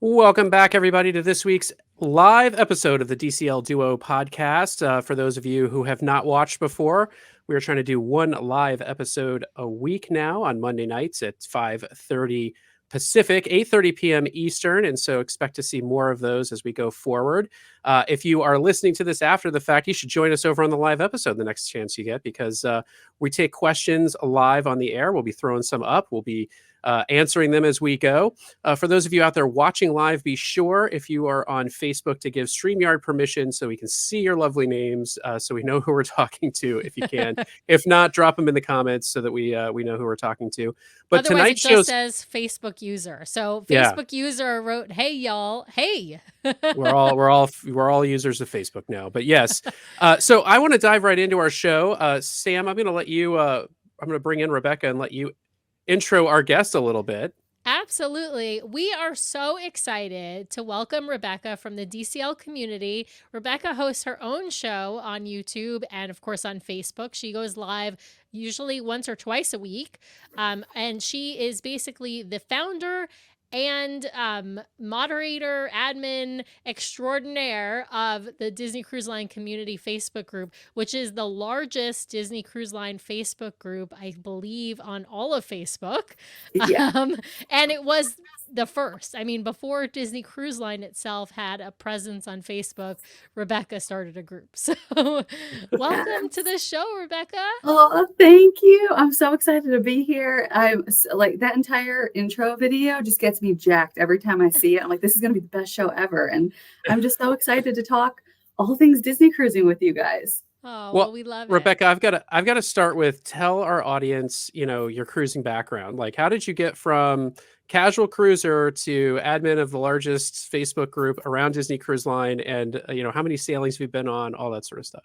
Welcome back, everybody, to this week's live episode of the DCL Duo podcast. For those of you who have not watched before, we are trying to do one live episode a week now on Monday nights at 5:30 Pacific, 8:30 p.m. Eastern, and so expect to see more of those as we go forward. If you are listening to this after the fact, you should join us over on the live episode the next chance you get, because we take questions live on the air. We'll be throwing some up. We'll be answering them as we go. For those of you out there watching live, be sure, if you are on Facebook, to give StreamYard permission so we can see your lovely names, so we know who we're talking to if you can. If not, drop them in the comments so that we know who we're talking to. But Otherwise, tonight's it just says Facebook user. So Facebook user wrote, "Hey y'all, hey." we're all users of Facebook now. But yes, so I want to dive right into our show. Sam, I'm going to let you. I'm going to bring in Rebecca and let you intro our guest a little bit. Absolutely. We are so excited to welcome Rebecca from the DCL community. Rebecca hosts her own show on YouTube and, of course, on Facebook. She goes live usually once or twice a week. And she is basically the founder and moderator, admin extraordinaire of the Disney Cruise Line community Facebook group, which is the largest Disney Cruise Line Facebook group, I believe, on all of Facebook. Yeah. And it was the first. I mean, before Disney Cruise Line itself had a presence on Facebook, Rebecca started a group. So welcome to the show, Rebecca. Oh, thank you. I'm so excited to be here. I'm like, that entire intro video just gets me jacked every time I see it. I'm like, this is going to be the best show ever. And I'm just so excited to talk all things Disney cruising with you guys. Oh, well, we love Rebecca, it. I've got to start with, tell our audience, your cruising background. Like, how did you get from casual cruiser to admin of the largest Facebook group around Disney Cruise Line, and how many sailings we've been on, all that sort of stuff?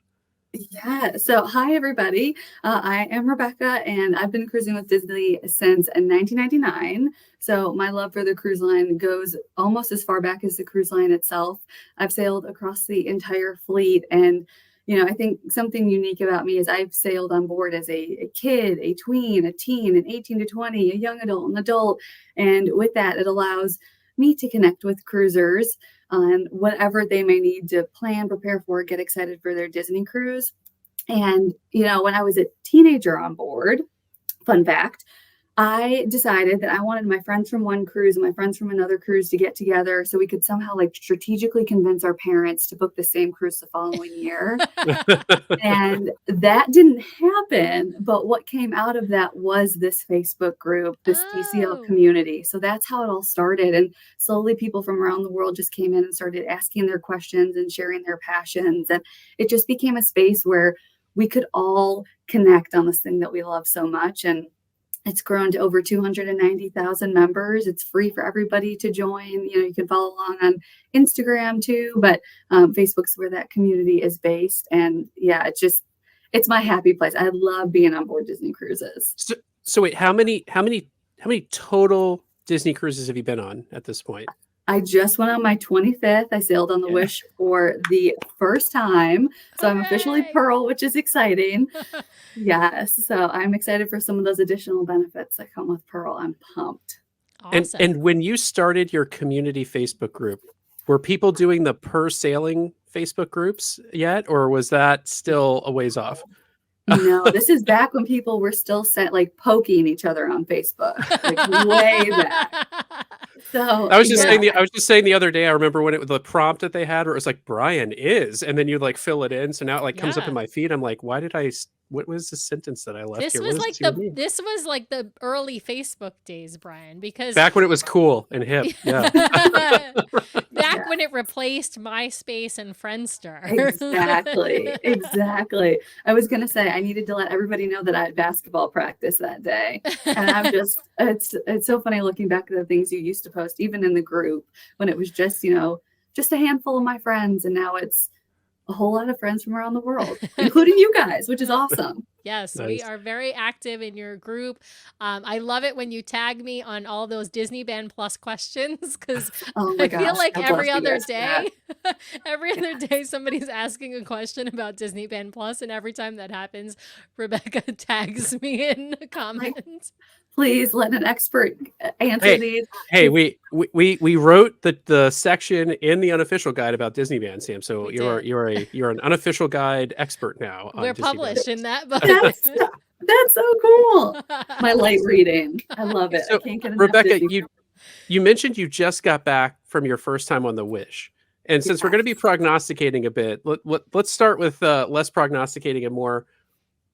Yeah. So hi, everybody. I am Rebecca, and I've been cruising with Disney since 1999. So my love for the cruise line goes almost as far back as the cruise line itself. I've sailed across the entire fleet, and I think something unique about me is I've sailed on board as a kid, a tween, a teen, an 18 to 20, a young adult, an adult. And with that, it allows me to connect with cruisers on whatever they may need to plan, prepare for, get excited for their Disney cruise. And, when I was a teenager on board, fun fact, I decided that I wanted my friends from one cruise and my friends from another cruise to get together so we could somehow strategically convince our parents to book the same cruise the following year. And that didn't happen. But what came out of that was this Facebook group, this DCL community. So that's how it all started. And slowly people from around the world just came in and started asking their questions and sharing their passions. And it just became a space where we could all connect on this thing that we love so much. And it's grown to over 290,000 members. It's free for everybody to join. You can follow along on Instagram too, but Facebook's where that community is based. And yeah, it's my happy place. I love being on board Disney cruises. So wait, how many total Disney cruises have you been on at this point? I just went on my 25th. I sailed on the Wish for the first time. So I'm officially Pearl, which is exciting. Yes. So I'm excited for some of those additional benefits that come with Pearl. I'm pumped. Awesome. And when you started your community Facebook group, were people doing the per sailing Facebook groups yet? Or was that still a ways off? No, this is back when people were still poking each other on Facebook, way back. So I was just saying the other day, I remember when the prompt that they had where it was like, Brian is, and then you fill it in. So now it comes up in my feed. I'm like, what was the sentence that I left this here? was like the early Facebook days, Brian, because back when it was cool and hip. Yeah. Back when it replaced MySpace and Friendster. Exactly. I was going to say, I needed to let everybody know that I had basketball practice that day. And I'm just, it's so funny looking back at the things you used to post, even in the group, when it was just, just a handful of my friends. And now it's a whole lot of friends from around the world, including you guys, which is awesome. Yes, Nice. We are very active in your group. I love it when you tag me on all those Disney Band Plus questions, because I feel like every other day somebody's asking a question about Disney Band Plus, and every time that happens, Rebecca tags me in the comments. Please let an expert answer Hey, these. hey, we wrote the section in the unofficial guide about Disney Band, Sam. So We you're did. you're an unofficial guide expert now on We're Disney Band. published in that book. That's so cool. My light reading. I love it. I So can't get enough Rebecca, Disney. you mentioned you just got back from your first time on the Wish. And since we're going to be prognosticating a bit, let's start with less prognosticating and more.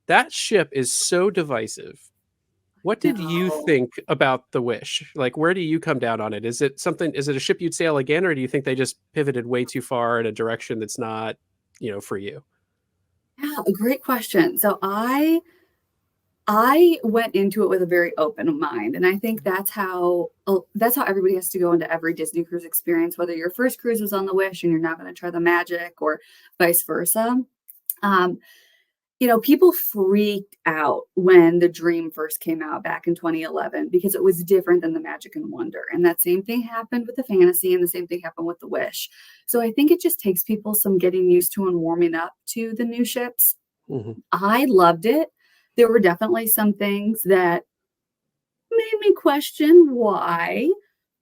That ship is so divisive. What did you No. think about the Wish? Like, where do you come down on it? Is it a ship you'd sail again, or do you think they just pivoted way too far in a direction that's not, for you? Yeah, a great question. So I went into it with a very open mind, and I think that's how everybody has to go into every Disney cruise experience, whether your first cruise was on the Wish and you're not going to try the Magic or vice versa. Um, people freaked out when the Dream first came out back in 2011 because it was different than the Magic and Wonder. And that same thing happened with the Fantasy, and the same thing happened with the Wish. So I think it just takes people some getting used to and warming up to the new ships. Mm-hmm. I loved it. There were definitely some things that made me question why,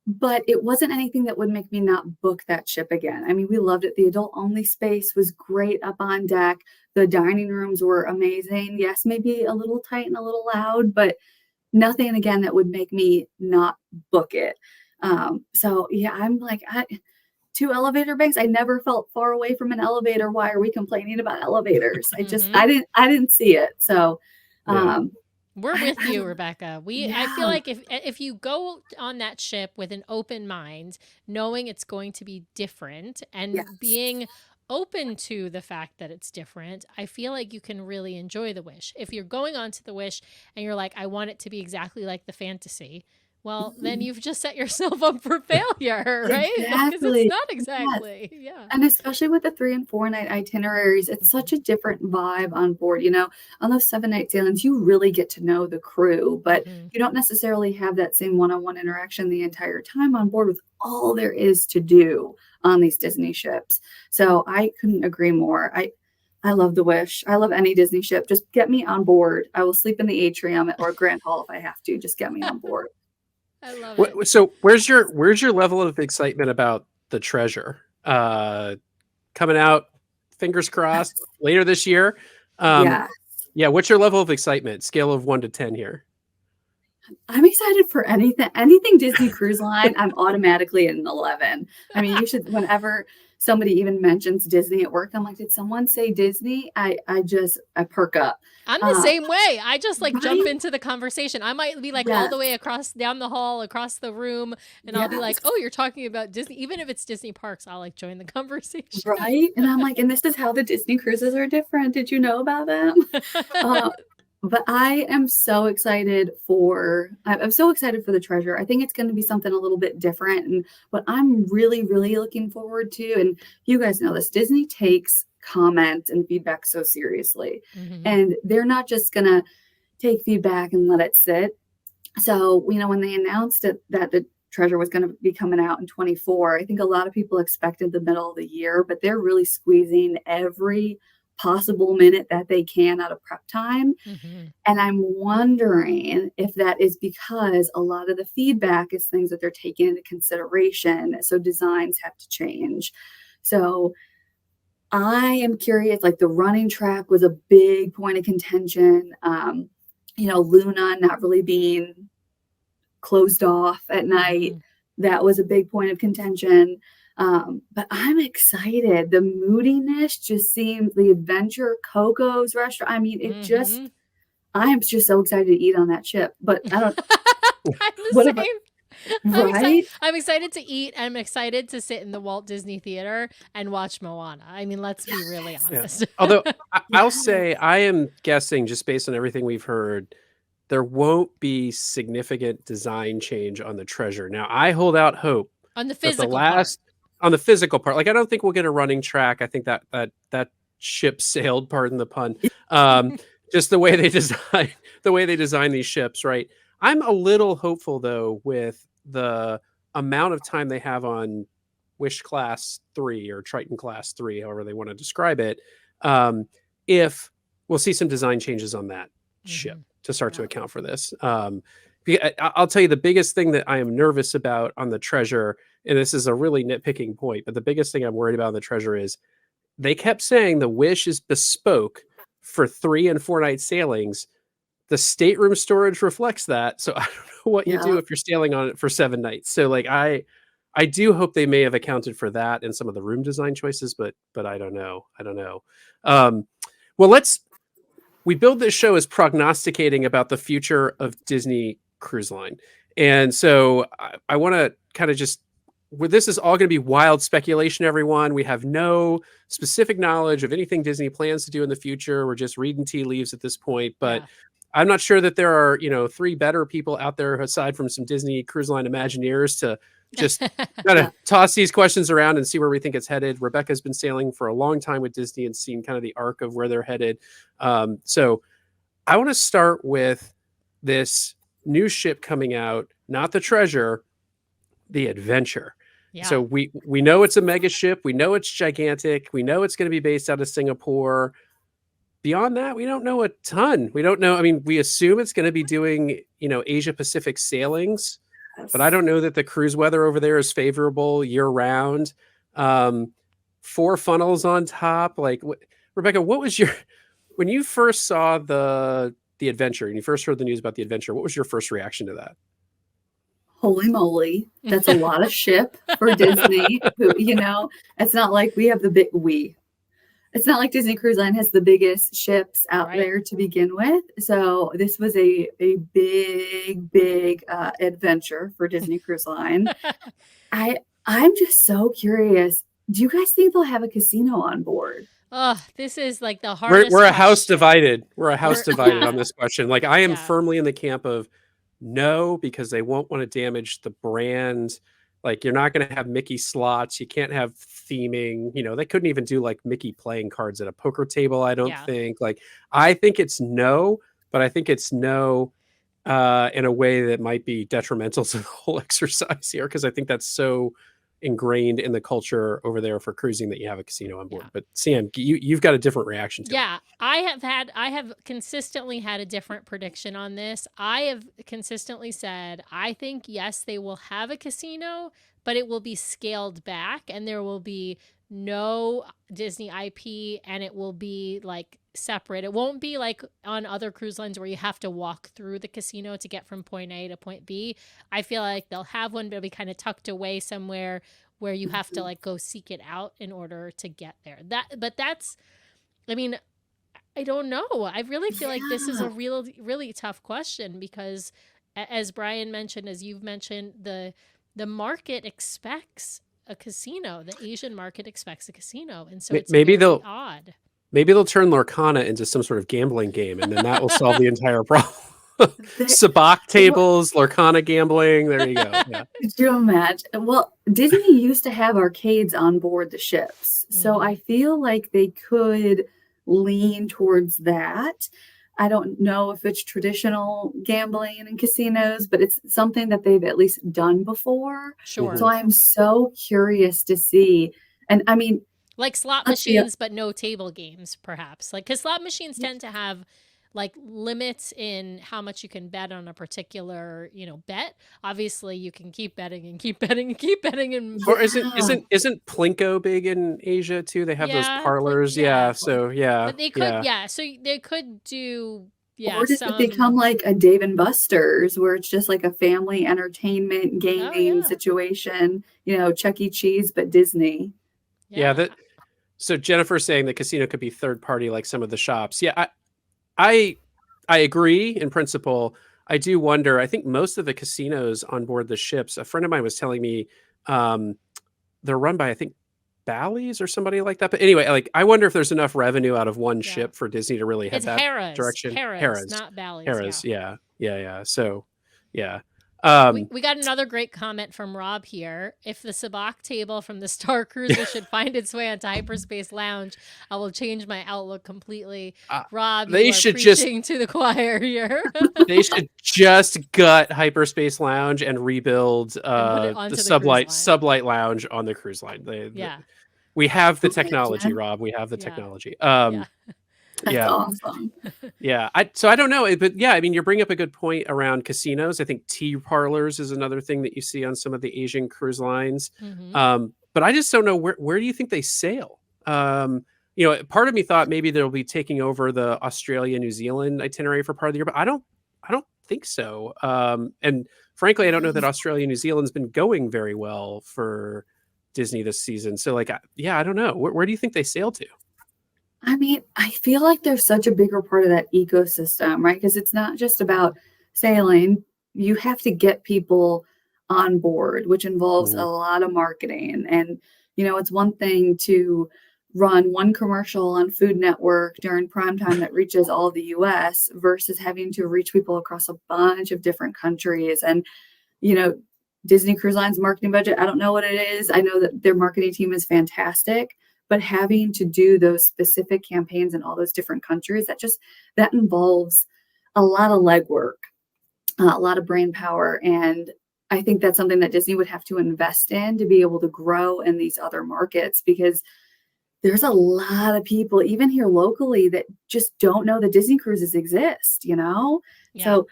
but it wasn't anything that would make me not book that ship again. I mean, we loved it. The adult only space was great up on deck. The dining rooms were amazing. Yes, maybe a little tight and a little loud, but nothing again that would make me not book it. So yeah, I'm like, two elevator banks. I never felt far away from an elevator. Why are we complaining about elevators? I didn't see it. So, we're with you, Rebecca. I feel Yeah. like if you go on that ship with an open mind, knowing it's going to be different and Yes. being open to the fact that it's different, I feel like you can really enjoy the Wish. If you're going on to the Wish and you're like, I want it to be exactly like the Fantasy, well, then you've just set yourself up for failure, right? Because Exactly. it's not Yes. exactly. Yeah. And especially with the 3 and 4 night itineraries, it's such a different vibe on board. On those 7 night sailings, you really get to know the crew, but you don't necessarily have that same one-on-one interaction the entire time on board with all there is to do on these Disney ships. So I couldn't agree more. I love the Wish. I love any Disney ship. Just get me on board. I will sleep in the atrium or Grand Hall if I have to. Just get me on board. I love it. So where's your level of excitement about the Treasure coming out? Fingers crossed later this year. Yeah. Yeah. What's your level of excitement? Scale of 1 to 10 here. I'm excited for anything Disney Cruise Line. I'm automatically an 11. I mean, you should, whenever somebody even mentions Disney at work, I'm like, did someone say Disney? I perk up. I'm the same way. I just jump Right? into the conversation. I might be all Yes. the way down the hall, across the room, and I'll be like, Yes. oh, you're talking about Disney. Even if it's Disney parks, I'll join the conversation. Right? And I'm like, and this is how the Disney cruises are different. Did you know about them? But I am so excited I'm so excited for the Treasure. I think it's going to be something a little bit different. And what I'm really, really looking forward to, and you guys know this, Disney takes comment and feedback so seriously. And they're not just going to take feedback and let it sit. So, when they announced that the Treasure was going to be coming out in 2024, I think a lot of people expected the middle of the year, but they're really squeezing every possible minute that they can out of prep time. And I'm wondering if that is because a lot of the feedback is things that they're taking into consideration. So designs have to change. So I am curious, like the running track was a big point of contention. Luna not really being closed off at night. That was a big point of contention. But I'm excited. The moodiness just seems, the adventure, Coco's restaurant. I mean, I am just so excited to eat on that ship. But I don't. I'm the same. Right? I'm excited to eat. I'm excited to sit in the Walt Disney Theater and watch Moana. I mean, let's be really honest. Yeah. Although I'll say, I am guessing, just based on everything we've heard, there won't be significant design change on the Treasure. Now, I hold out hope on the physical on the physical part. Like, I don't think we'll get a running track. I think that ship sailed, pardon the pun. Just the way they design these ships, right? I'm a little hopeful though with the amount of time they have on Wish Class 3 or Triton Class 3, however they want to describe it. If we'll see some design changes on that ship to start to account for this. I'll tell you the biggest thing that I am nervous about on the Treasure, and this is a really nitpicking point, but the biggest thing I'm worried about on the Treasure is they kept saying the Wish is bespoke for 3 and 4 night sailings. The stateroom storage reflects that, so I don't know what you do Yeah. if you're sailing on it for 7 nights. So like I do hope they may have accounted for that in some of the room design choices, but I don't know. I don't know. Well, we build this show as prognosticating about the future of Disney Cruise Line. And so I want to kind of just, this is all going to be wild speculation, everyone. We have no specific knowledge of anything Disney plans to do in the future. We're just reading tea leaves at this point. But I'm not sure that there are, 3 better people out there aside from some Disney Cruise Line Imagineers to just kind of toss these questions around and see where we think it's headed. Rebecca's been sailing for a long time with Disney and seen kind of the arc of where they're headed. So I want to start with this new ship coming out, not the Treasure, the Adventure. Yeah. So we know it's a mega ship. We know it's gigantic. We know it's going to be based out of Singapore. Beyond that, we don't know a ton. We don't know. I mean, we assume it's going to be doing, Asia Pacific sailings, but I don't know that the cruise weather over there is favorable year round. 4 funnels on top. Like, Rebecca, what was when you first saw the Adventure and you first heard the news about the Adventure? What was your first reaction to that? Holy moly, that's a lot of ship for Disney. It's not like we have it's not like Disney Cruise Line has the biggest ships out there to begin with. So this was a big adventure for Disney Cruise Line. I'm just so curious. Do you guys think they'll have a casino on board? Oh, this is like the hardest. We're a house divided. We're a house divided on this question. Like I am firmly in the camp of no, because they won't want to damage the brand. Like you're not going to have Mickey slots. You can't have theming. They couldn't even do like Mickey playing cards at a poker table. I don't think. Like I think it's no, but I think it's no in a way that might be detrimental to the whole exercise here, because I think that's so ingrained in the culture over there for cruising that you have a casino on board. But Sam, you've got a different reaction to it. I have consistently had a different prediction on this. I have consistently said, I think, yes, they will have a casino, but it will be scaled back and there will be no Disney IP and it will be like separate. It won't be like on other cruise lines where you have to walk through the casino to get from point A to point B. I feel like they'll have one, but it'll be kind of tucked away somewhere where you have to like go seek it out in order to get there. I don't know. I really feel like this is a really tough question because as Brian mentioned, as you've mentioned, the market expects a casino. The Asian market expects a casino. And so it's odd. Maybe they'll turn Lorcana into some sort of gambling game, and then that will solve the entire problem. Sabacc tables, Lorcana gambling. There you go. Yeah. Could you imagine? Well, Disney used to have arcades on board the ships. So I feel like they could lean towards that. I don't know if it's traditional gambling and casinos, but it's something that they've at least done before. Sure. So I'm so curious to see. And I mean, like slot machines, but no table games, perhaps. Like, because slot machines tend to have like limits in how much you can bet on a particular, bet. Obviously, you can keep betting and keep betting and keep betting. Or isn't Plinko big in Asia too? They have those parlors. So But they could, so they could do. Yeah, or does it become like a Dave and Buster's where it's just like a family entertainment gaming situation? Chuck E. Cheese, but Disney. Yeah. So Jennifer's saying the casino could be third party, like some of the shops. Yeah, I agree in principle. I do wonder. I think most of the casinos on board the ships. A friend of mine was telling me they're run by, I think, Bally's or somebody like that. But anyway, like I wonder if there's enough revenue out of one ship for Disney to really head that direction. Harrah's, not Bally's. Harrah's, yeah. So, yeah. We got another great comment from Rob here. If the Sabacc table from the Star Cruiser should find its way onto Hyperspace Lounge, I will change my outlook completely. Rob, they should preaching to the choir here. They should just gut Hyperspace Lounge and rebuild the sublight lounge on the cruise line. We have the technology, Rob. We have the technology. That's Yeah. awesome. Yeah. So I don't know, but yeah, I mean, you're bringing up a good point around casinos. I think tea parlors is another thing that you see on some of the Asian cruise lines. Hmm. But I just don't know where do you think they sail? Part of me thought maybe they'll be taking over the Australia, New Zealand itinerary for part of the year, but I don't think so. And frankly, I don't know that Australia, New Zealand's been going very well for Disney this season. So like, yeah, I don't know. Where do you think they sail to? I mean, I feel like there's such a bigger part of that ecosystem, right? Because it's not just about sailing. You have to get people on board, which involves a Mhm. lot of marketing. And, it's one thing to run one commercial on Food Network during prime time that reaches all of the US versus having to reach people across a bunch of different countries. And, you know, Disney Cruise Line's marketing budget, I don't know what it is. I know that their marketing team is fantastic, but having to do those specific campaigns in all those different countries, that involves a lot of legwork, a lot of brain power. And I think that's something that Disney would have to invest in to be able to grow in these other markets because there's a lot of people, even here locally, that just don't know that Disney cruises exist? Yeah. So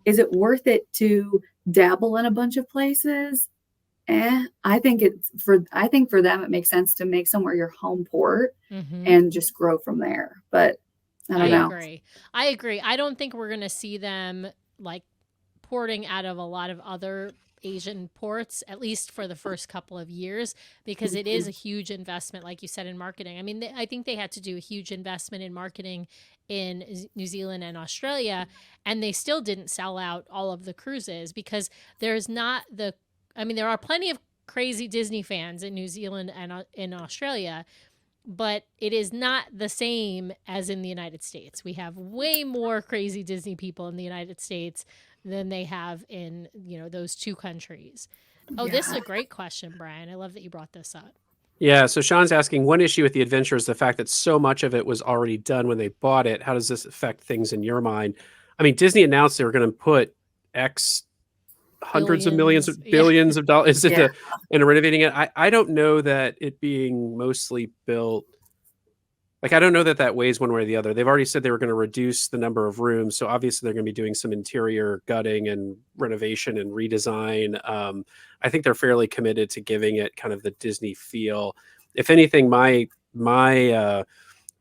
is it worth it to dabble in a bunch of places? I think for them it makes sense to make somewhere your home port Hmm. and just grow from there. But I I don't know. agree. I agree. I don't think we're going to see them like porting out of a lot of other Asian ports, at least for the first couple of years, because it is a Mhm. huge investment, like you said, in marketing. I mean, I think they had to do a huge investment in marketing in New Zealand and Australia, and they still didn't sell out all of the cruises because there's not the, I mean, there are plenty of crazy Disney fans in New Zealand and in Australia, but it is not the same as in the United States. We have way more crazy Disney people in the United States than they have in, those two countries. Oh, this is Yeah. a great question, Brian. I love that you brought this up. Yeah, so Sean's asking one issue with the adventure is the fact that so much of it was already done when they bought it. How does this affect things in your mind? I mean, Disney announced they were going to put X hundreds of millions Billions. of Yeah. billions of dollars Yeah. into renovating it. I don't know that it being mostly built. Like, I don't know that that weighs one way or the other. They've already said they were going to reduce the number of rooms, so obviously they're going to be doing some interior gutting and renovation and redesign. I think they're fairly committed to giving it kind of the Disney feel. If anything, I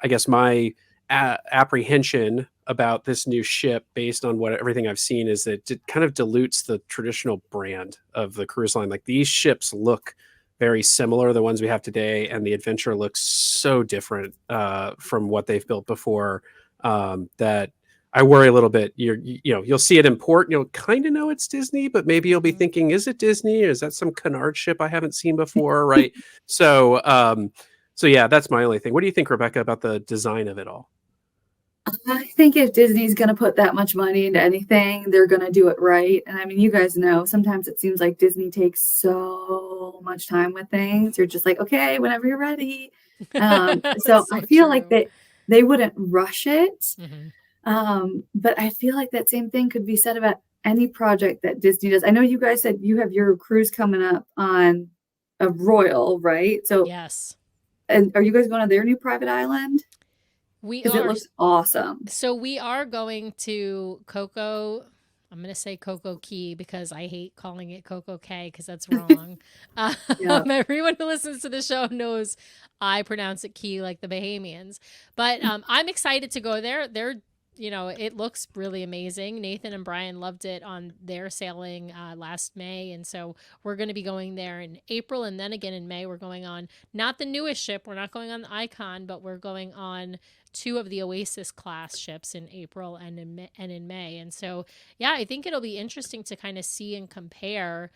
guess my apprehension about this new ship, based on what everything I've seen, is that it kind of dilutes the traditional brand of the cruise line. Like these ships look very similar, the ones we have today, and the adventure looks so different from what they've built before that I worry a little bit. You'll see it in port, and you'll kind of know it's Disney, but maybe you'll be Mhm. thinking, is it Disney, or is that some canard ship I haven't seen before, right? So yeah, that's my only thing. What do you think, Rebecca, about the design of it all? I think if Disney's going to put that much money into anything, they're going to do it right. And I mean, you guys know sometimes it seems like Disney takes so much time with things. You're just like, okay, whenever you're ready. So I So feel like true. they wouldn't rush it. Hmm. But I feel like that same thing could be said about any project that Disney does. I know you guys said you have your cruise coming up on a Royal, right? So, Yes, and are you guys going to their new private island? we Because it are. looks awesome. So we are going to Coco. I'm going to say Coco Key because I hate calling it Coco Cay because that's wrong. Yeah. Everyone who listens to the show knows I pronounce it Key like the Bahamians. But I'm excited to go there. It looks really amazing. Nathan and Brian loved it on their sailing last May. And so we're going to be going there in April. And then again in May, we're going on not the newest ship. We're not going on the Icon, but we're going on two of the Oasis class ships in April and in May. And so, yeah, I think it'll be interesting to kind of see and compare,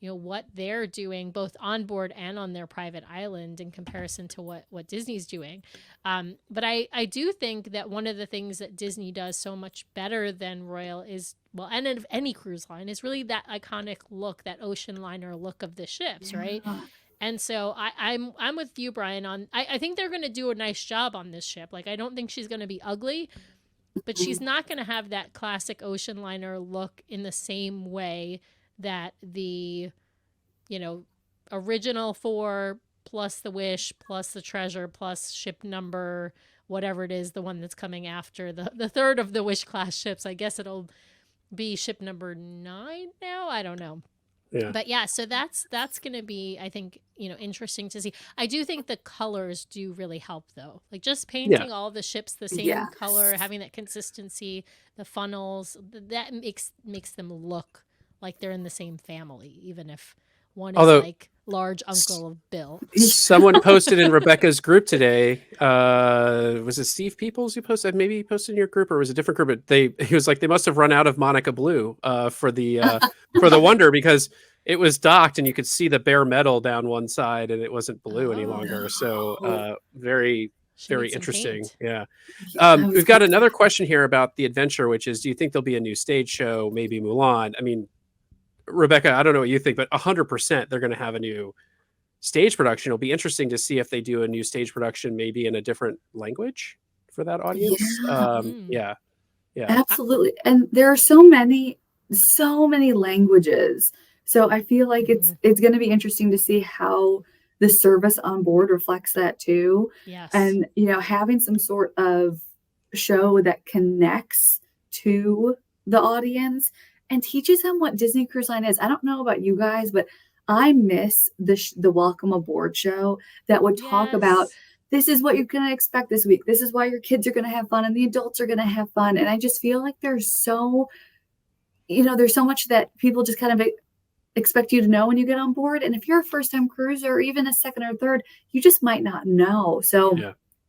what they're doing both on board and on their private island in comparison to what Disney's doing. But I do think that one of the things that Disney does so much better than Royal is, well, and of any cruise line, is really that iconic look, that ocean liner look of the ships, right? Yeah. And so I'm with you, Brian. I think they're going to do a nice job on this ship. Like I don't think she's going to be ugly, but she's not going to have that classic ocean liner look in the same way that the you know original four plus the Wish plus the Treasure plus ship number whatever it is, the one that's coming after the third of the Wish class ships. I guess it'll be ship number 9 now. I don't know. Yeah. But yeah, so that's going to be, I think, interesting to see. I do think the colors do really help though. Like just painting all the ships the same color, having that consistency, the funnels, that makes them look like they're in the same family, even if one is like large Uncle of Bill. Someone posted in Rebecca's group today. Was it Steve Peoples who posted? Maybe he posted in your group, or was it a different group? But he was like, they must have run out of Monica Blue for the Wonder, because it was docked and you could see the bare metal down one side and it wasn't blue any longer. So very interesting. Yeah. We've got another question here about the adventure, which is, do you think there'll be a new stage show, maybe Mulan? I mean, Rebecca, I don't know what you think, but 100% they're going to have a new stage production. It'll be interesting to see if they do a new stage production, maybe in a different language for that audience. Yeah. Absolutely. And there are so many languages. So I feel like it's going to be interesting to see how the service on board reflects that too. Yes. And, having some sort of show that connects to the audience and teaches them what Disney Cruise Line is. I don't know about you guys, but I miss the Welcome Aboard show that would talk about, this is what you're going to expect this week. This is why your kids are going to have fun and the adults are going to have fun. And I just feel like there's so much that people just kind of expect you to know when you get on board. And if you're a first-time cruiser or even a second or third, you just might not know. So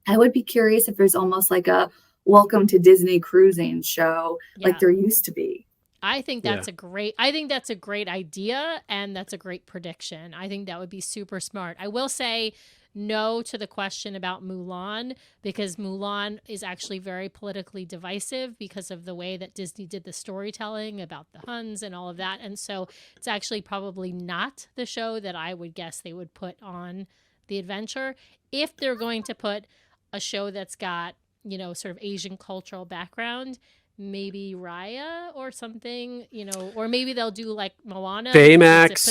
I would be curious if there's almost like a Welcome to Disney Cruising show like there used to be. I think that's a great idea, and that's a great prediction. I think that would be super smart. I will say no to the question about Mulan, because Mulan is actually very politically divisive because of the way that Disney did the storytelling about the Huns and all of that. And so it's actually probably not the show that I would guess they would put on the adventure. If they're going to put a show that's got, sort of Asian cultural background, maybe Raya or something, or maybe they'll do like Moana. Baymax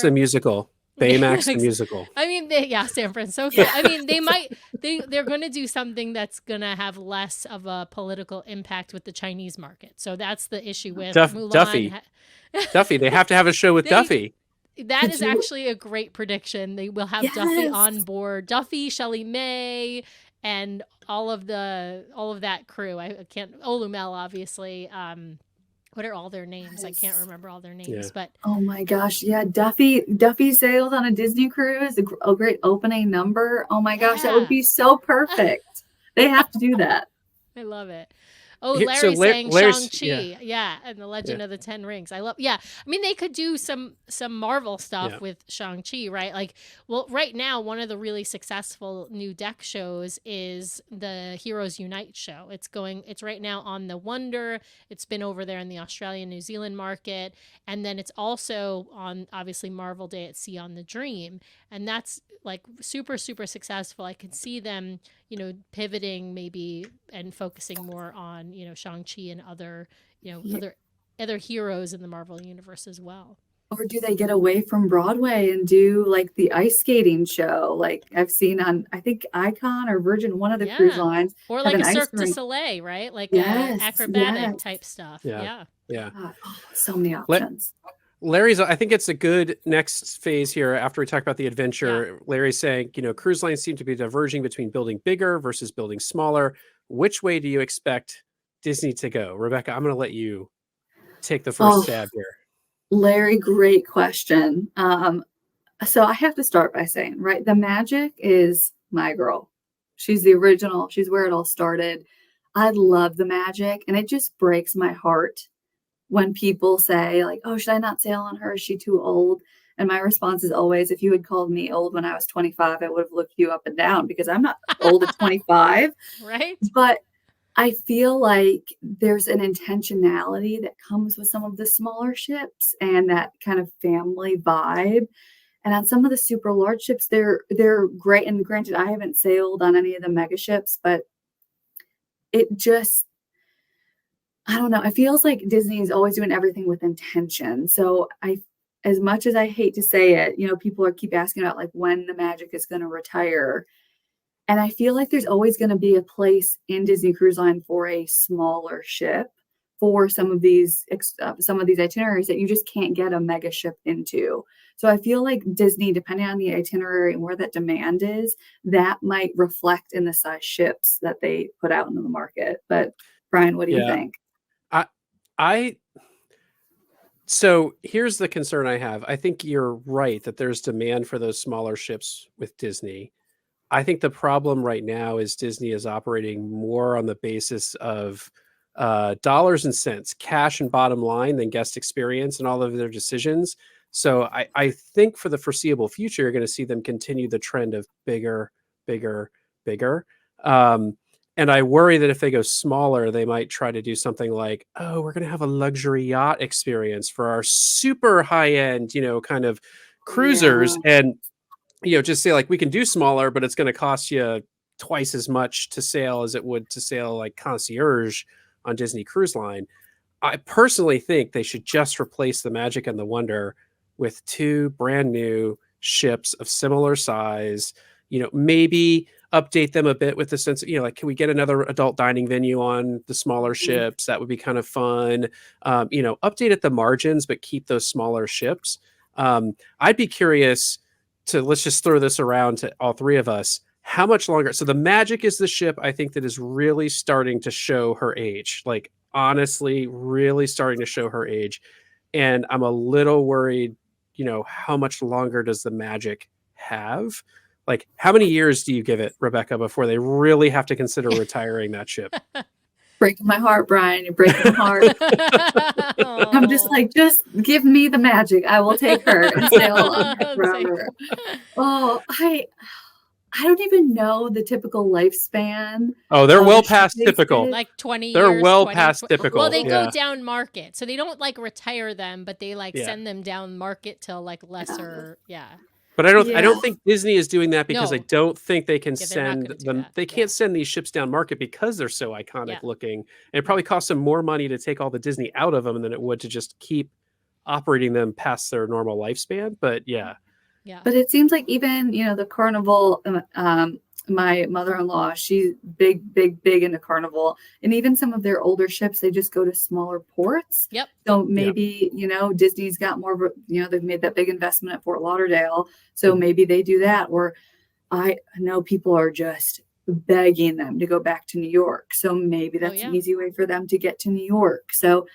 the musical. Baymax the musical. I mean, San Francisco. I mean, they're going to do something that's going to have less of a political impact with the Chinese market. So that's the issue with Mulan. Duffy. They have to have a show with Duffy. That is actually a great prediction. They will have Duffy on board. Duffy, Shelley May, and all of that crew. I can't. Olumel, obviously. What are all their names? I can't remember all their names, but oh my gosh, Duffy sailed on a Disney cruise, a great opening number. Oh my gosh, that would be so perfect. They have to do that. I love it. Oh, Larry's saying Shang-Chi. And the Legend of the Ten Rings. I mean, they could do some Marvel stuff with Shang-Chi, right? Like, well, right now, one of the really successful new deck shows is the Heroes Unite show. It's right now on the Wonder. It's been over there in the Australian, New Zealand market. And then it's also on, obviously, Marvel Day at Sea on the Dream. And that's like super, super successful. I could see them, pivoting maybe and focusing more on, Shang-Chi and other, other heroes in the Marvel universe as well. Or do they get away from Broadway and do like the ice skating show? Like I've seen on, I think Icon or Virgin, one of the cruise lines. Or like a Cirque du Soleil, right? Like acrobatic type stuff. Yeah. God, so many options. Larry's, I think it's a good next phase here after we talk about the adventure. Yeah. Larry's saying, cruise lines seem to be diverging between building bigger versus building smaller. Which way do you expect Disney to go? Rebecca, I'm going to let you take the first stab here. Larry, great question. So I have to start by saying, right, the Magic is my girl. She's the original. She's where it all started. I love the Magic, and it just breaks my heart when people say like, oh, should I not sail on her? Is she too old? And my response is always, if you had called me old when I was 25, I would have looked you up and down because I'm not old at 25. Right. But I feel like there's an intentionality that comes with some of the smaller ships and that kind of family vibe. And on some of the super large ships, they're great. And granted, I haven't sailed on any of the mega ships, but it just, I don't know. It feels like Disney is always doing everything with intention. So as much as I hate to say it, people keep asking about like when the Magic is going to retire. And I feel like there's always going to be a place in Disney Cruise Line for a smaller ship for some of these itineraries that you just can't get a mega ship into. So I feel like Disney, depending on the itinerary and where that demand is, that might reflect in the size ships that they put out into the market. But Brian, what do you Yeah. think? I So here's the concern I have. I think you're right that there's demand for those smaller ships with Disney. I think the problem right now is Disney is operating more on the basis of dollars and cents, cash and bottom line than guest experience and all of their decisions. So I think for the foreseeable future, you're going to see them continue the trend of bigger, bigger, bigger. And I worry that if they go smaller, they might try to do something like, oh, we're going to have a luxury yacht experience for our super high end, kind of cruisers. Yeah. And just say like we can do smaller, but it's going to cost you twice as much to sail as it would to sail like concierge on Disney Cruise Line. I personally think they should just replace the Magic and the Wonder with two brand new ships of similar size. Maybe update them a bit with the sense of, like, can we get another adult dining venue on the smaller ships? That would be kind of fun. Update at the margins, but keep those smaller ships. I'd be curious let's just throw this around to all three of us. How much longer? So the Magic is the ship I think that is really starting to show her age. Like honestly, really starting to show her age. And I'm a little worried, how much longer does the Magic have? Like how many years do you give it, Rebecca, before they really have to consider retiring that ship? Breaking my heart, Brian. You're breaking my heart. I'm just like, just give me the Magic. I will take her and sail on her forever. Oh, I don't even know the typical lifespan. Oh, they're well past typical. Like 20 they're years. Well past typical. Well, they go down market. So they don't like retire them, but they send them down market to like lesser. Yeah. But I don't think Disney is doing that because I don't think they can send them. They can't send these ships down market because they're so iconic looking. And it probably costs them more money to take all the Disney out of them than it would to just keep operating them past their normal lifespan. But yeah. But it seems like even, the Carnival, my mother-in-law, she's big into Carnival. And even some of their older ships, they just go to smaller ports. Yep. So maybe, Disney's got more of they've made that big investment at Fort Lauderdale. So maybe they do that. Or I know people are just begging them to go back to New York. So maybe that's an easy way for them to get to New York. So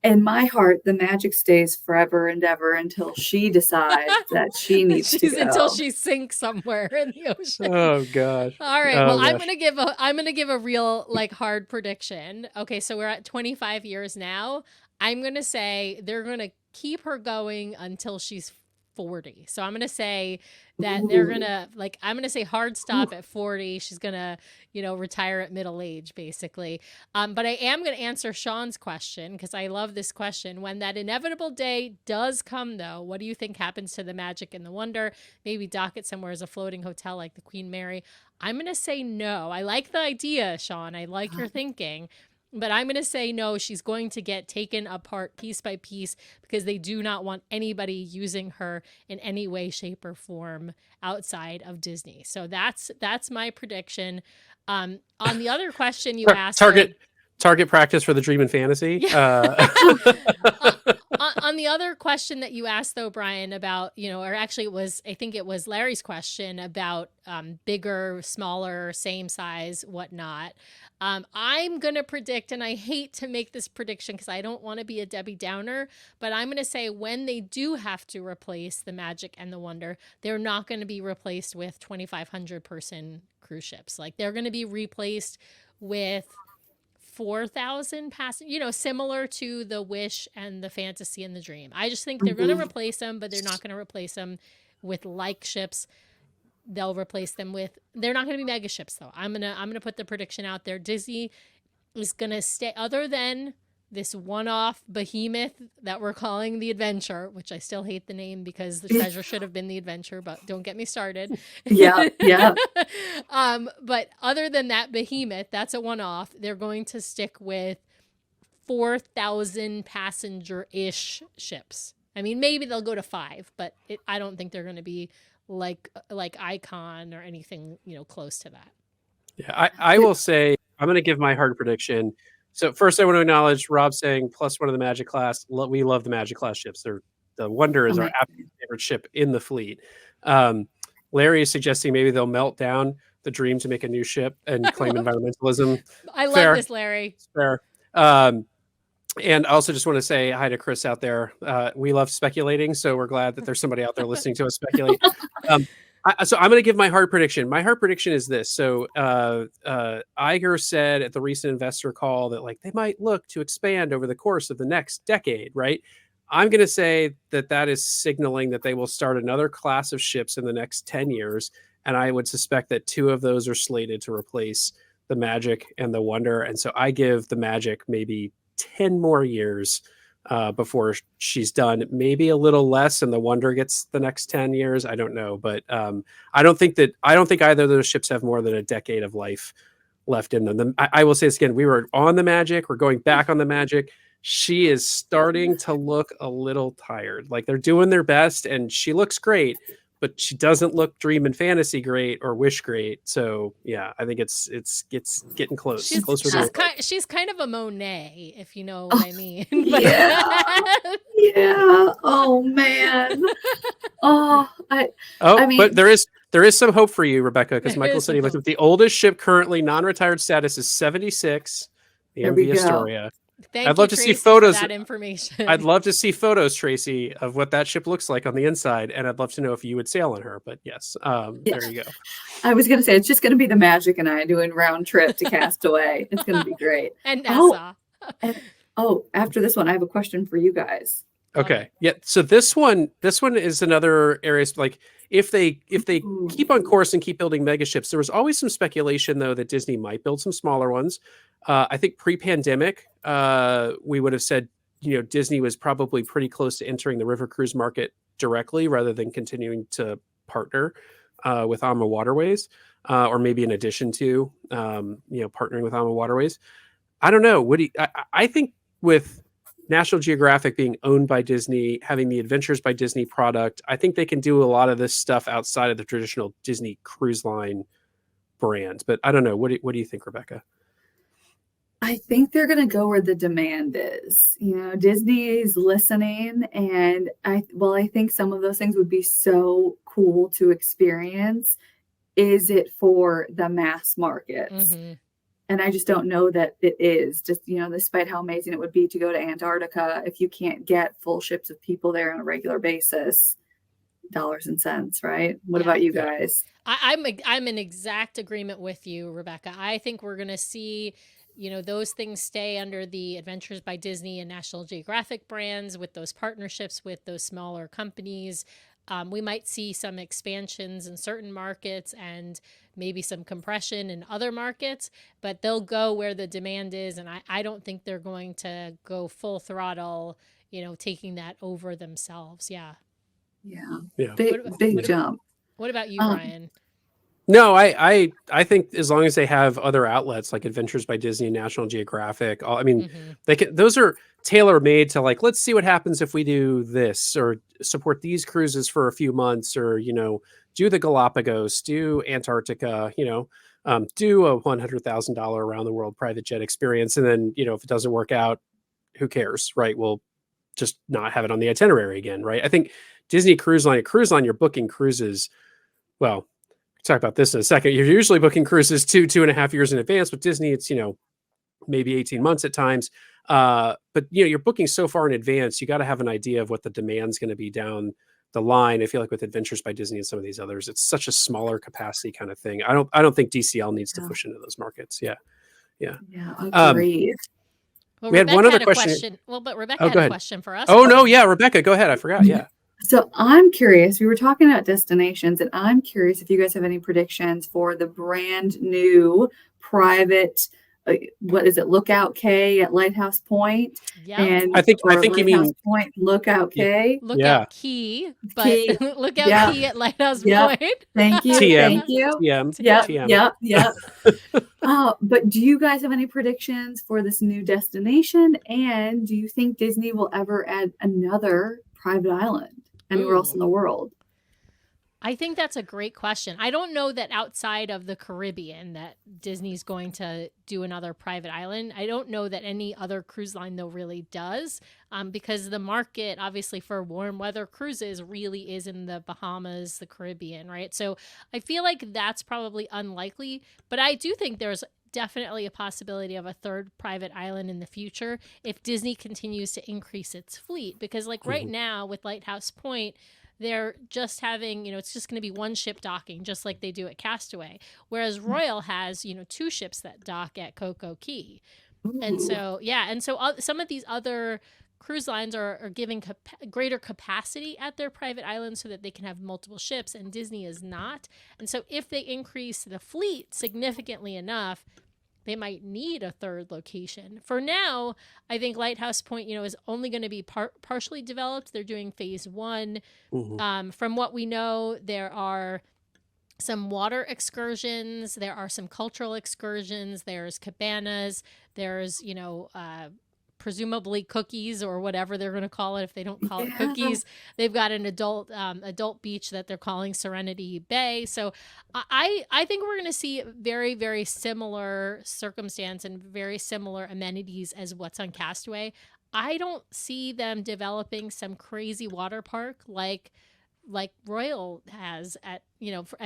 in my heart, the Magic stays forever and ever until she decides that she needs to go. Until she sinks somewhere in the ocean. Oh gosh. All right. Well, I'm gonna give a real hard prediction. Okay, so we're at 25 years now. I'm gonna say they're gonna keep her going until she's 40. So I'm gonna say that they're gonna I'm gonna say hard stop at 40. She's gonna retire at middle age basically. But I am gonna answer Sean's question because I love this question. When that inevitable day does come, though, what do you think happens to the Magic and the Wonder? Maybe dock it somewhere as a floating hotel like the Queen Mary. I'm gonna say no. I like the idea, Sean. I like your thinking. But I'm going to say no, she's going to get taken apart piece by piece because they do not want anybody using her in any way, shape, or form outside of Disney. So that's my prediction. On the other question you asked... Target practice for the Dream and Fantasy. On the other question that you asked, though, Brian, about, or actually I think it was Larry's question about bigger, smaller, same size, whatnot. I'm going to predict, and I hate to make this prediction because I don't want to be a Debbie Downer, but I'm going to say when they do have to replace the Magic and the Wonder, they're not going to be replaced with 2,500 person cruise ships. Like they're going to be replaced with 4,000 passengers, similar to the Wish and the Fantasy and the Dream. I just think they're going to replace them, but they're not going to replace them with ships. They'll replace them with, they're not going to be mega ships though. I'm going to put the prediction out there. Disney is going to stay, other than this one-off behemoth that we're calling the Adventure, which I still hate the name because the treasure should have been the Adventure, but don't get me started. Yeah. But other than that behemoth, that's a one-off. They're going to stick with 4,000 passenger-ish ships. I mean, maybe they'll go to 5, but I don't think they're going to be like Icon or anything, close to that. Yeah, I will say I'm going to give my hard prediction. So first, I want to acknowledge Rob saying plus one of the Magic class. We love the Magic class ships. The Wonder is our absolute favorite ship in the fleet. Larry is suggesting maybe they'll melt down the Dream to make a new ship and claim environmentalism. I love Fair. this, Larry. Fair. And I also just want to say hi to Chris out there. We love speculating, so we're glad that there's somebody out there listening to us speculate. So I'm going to give my hard prediction. My hard prediction is this. So Iger said at the recent investor call that like they might look to expand over the course of the next decade, right? I'm going to say that is signaling that they will start another class of ships in the next 10 years. And I would suspect that 2 of those are slated to replace the Magic and the Wonder. And so I give the Magic maybe 10 more years before she's done, maybe a little less, and the Wonder gets the next 10 years. I don't know, but I don't think either of those ships have more than a decade of life left in them. I will say this again: we were on the Magic, we're going back on the Magic. She is starting to look a little tired. Like they're doing their best, and she looks great, but she doesn't look Dream and Fantasy great or Wish great. So yeah, I think it's getting close. She's kind of a Monet, if you know what I mean. Yeah. Yeah. Oh man. I mean, but there is some hope for you, Rebecca, because Michael said he looked at the oldest ship currently non-retired status is 76, the MV Astoria. I'd love to see photos of that information. I'd love to see photos, Tracy, of what that ship looks like on the inside, and I'd love to know if you would sail on her. But yes, there you go. I was going to say it's just going to be the Magic and I doing round trip to Castaway. It's going to be great. And NASA. After this one, I have a question for you guys. Okay, yeah. So this one is another area. Like if they keep on course and keep building mega ships, there was always some speculation though that Disney might build some smaller ones. I think pre-pandemic, we would have said, Disney was probably pretty close to entering the river cruise market directly rather than continuing to partner with AMA Waterways, or maybe in addition to, partnering with AMA Waterways. I don't know. I think with National Geographic being owned by Disney, having the Adventures by Disney product, I think they can do a lot of this stuff outside of the traditional Disney Cruise Line brand. But I don't know. What do you think, Rebecca? I think they're going to go where the demand is. Disney is listening, and I think some of those things would be so cool to experience. Is it for the mass markets? Mm-hmm. And I just don't know that it is. Just, despite how amazing it would be to go to Antarctica, if you can't get full ships of people there on a regular basis, dollars and cents, right? What about you guys? I'm in exact agreement with you, Rebecca. I think we're going to see those things stay under the Adventures by Disney and National Geographic brands with those partnerships with those smaller companies. We might see some expansions in certain markets and maybe some compression in other markets, but they'll go where the demand is. And I don't think they're going to go full throttle, taking that over themselves. Yeah. Yeah. Big jump. What about you, Brian? No, I think as long as they have other outlets like Adventures by Disney and National Geographic, they can. Those are tailor made to like, let's see what happens if we do this or support these cruises for a few months, or do the Galapagos, do Antarctica, do a $100,000 around the world private jet experience, and then if it doesn't work out, who cares, right? We'll just not have it on the itinerary again, right? I think Disney Cruise Line, you're booking cruises. Well, talk about this in a second. You're usually booking cruises 2.5 years in advance. With Disney, it's maybe 18 months at times. But you're booking so far in advance, you got to have an idea of what the demand's going to be down the line. I feel like with Adventures by Disney and some of these others, it's such a smaller capacity kind of thing. I don't think DCL needs to push into those markets. Yeah. Agreed. Well, we Rebecca had one other question. But Rebecca had a question for us. Oh no, yeah, Rebecca, go ahead. I forgot. Yeah. So I'm curious, we were talking about destinations, and I'm curious if you guys have any predictions for the brand new private, what is it, Lookout K at Lighthouse Point? Yeah. And I think you mean Point, Lookout K. Lookout Key, but Lookout Key at Lighthouse Point. Thank you. TM. Thank you. TM. Yep. But do you guys have any predictions for this new destination? And do you think Disney will ever add another private island anywhere else in the world? I think that's a great question. I don't know that outside of the Caribbean that Disney's going to do another private island. I don't know that any other cruise line though really does, because the market obviously for warm weather cruises really is in the Bahamas, the Caribbean, right? So I feel like that's probably unlikely, but I do think there's definitely a possibility of a third private island in the future if Disney continues to increase its fleet, because like right Mhm. now with Lighthouse Point, they're just having, it's just going to be one ship docking, just like they do at Castaway. Whereas Royal has, two ships that dock at Coco Key. And Ooh. so, yeah. And so some of these other cruise lines are giving greater capacity at their private islands so that they can have multiple ships, and Disney is not. And so if they increase the fleet significantly enough, they might need a third location. For now, I think Lighthouse Point, is only going to be partially developed. They're doing phase 1. Mhm. From what we know, there are some water excursions, there are some cultural excursions, there's cabanas, there's, presumably cookies or whatever they're going to call it if they don't call it Yeah. cookies. They've got an adult beach that they're calling Serenity Bay. So I think we're going to see very, very similar circumstance and very similar amenities as what's on Castaway. I don't see them developing some crazy water park like Royal has at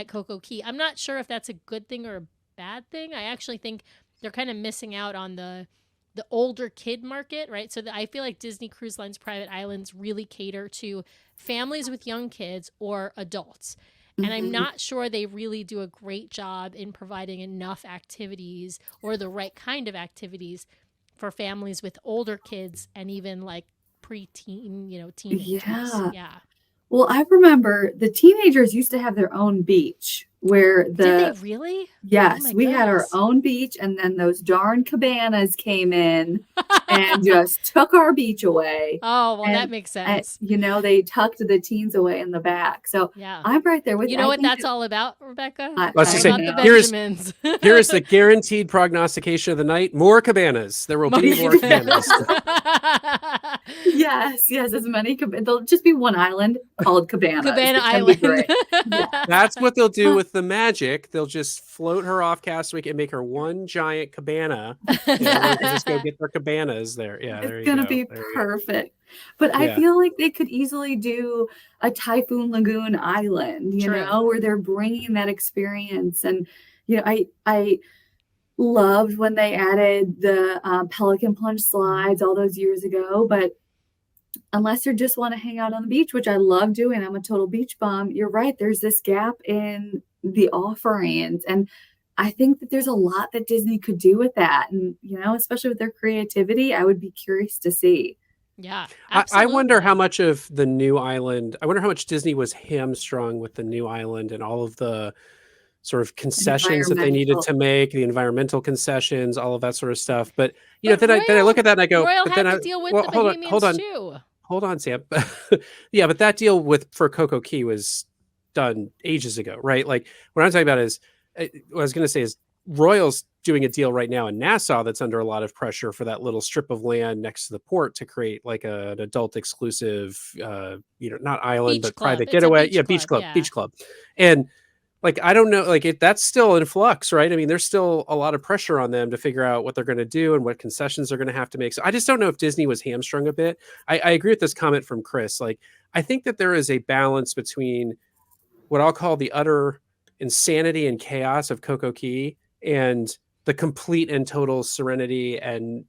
Coco Key. I'm not sure if that's a good thing or a bad thing. I actually think they're kind of missing out on the older kid market, right? So I feel like Disney Cruise Line's private islands really cater to families with young kids or adults. And I'm Mhm. not sure they really do a great job in providing enough activities or the right kind of activities for families with older kids and even like preteen, teenagers. Yeah. Yeah. Well, I remember the teenagers used to have their own beach where Did they the really? Oh yes, my we had our goodness. own beach, and then those darn cabanas came in and just took our beach away. Oh, well, that And, makes sense. they tucked the teens away in the back. So Yeah. I'm right there with You you. know I what think that's all about, Rebecca? I, Let's It's just all I say about the know. Benjamins. here is the guaranteed prognostication of the night: more cabanas. There will be more cabanas. Yes, yes, as many there'll just be one island called Cabanas. Cabana It's gonna be Island. great. Yeah. That's what they'll do with the magic. They'll just float her off Castaway and make her one giant cabana, and everyone can just go get their cabanas there. Yeah, It's there you gonna go. be There you go. perfect. But I Yeah. feel like they could easily do a Typhoon Lagoon Island, True. where they're bringing that experience. And I loved when they added the Pelican Plunge slides all those years ago. But unless you just want to hang out on the beach, which I love doing, I'm a total beach bum. You're right. There's this gap in the offerings, and I think that there's a lot that Disney could do with that. And especially with their creativity, I would be curious to see. Yeah, I wonder how absolutely. much of the new island. I wonder how much Disney was hamstrung with the new island and all of the sort of concessions that they needed Environmental. to make, the environmental concessions, all of that sort of stuff. But But then I look Royal at that and I go, Royal but then had to I deal with well, the hold Bahamians on, too. hold on, Sam. Yeah, but that deal for Coco Key was done ages ago, right? Like what I'm talking about is what I was going to say is Royals doing a deal right now in Nassau that's under a lot of pressure for that little strip of land next to the port to create like an adult exclusive, not island Beach but club. private It's a getaway, yeah, beach club. Yeah. beach club, and like I don't know, like that's still in flux, right? I mean, there's still a lot of pressure on them to figure out what they're going to do and what concessions they're going to have to make. So I just don't know if Disney was hamstrung a bit. I agree with this comment from Chris. Like I think that there is a balance between what I'll call the utter insanity and chaos of Coco Key and the complete and total serenity and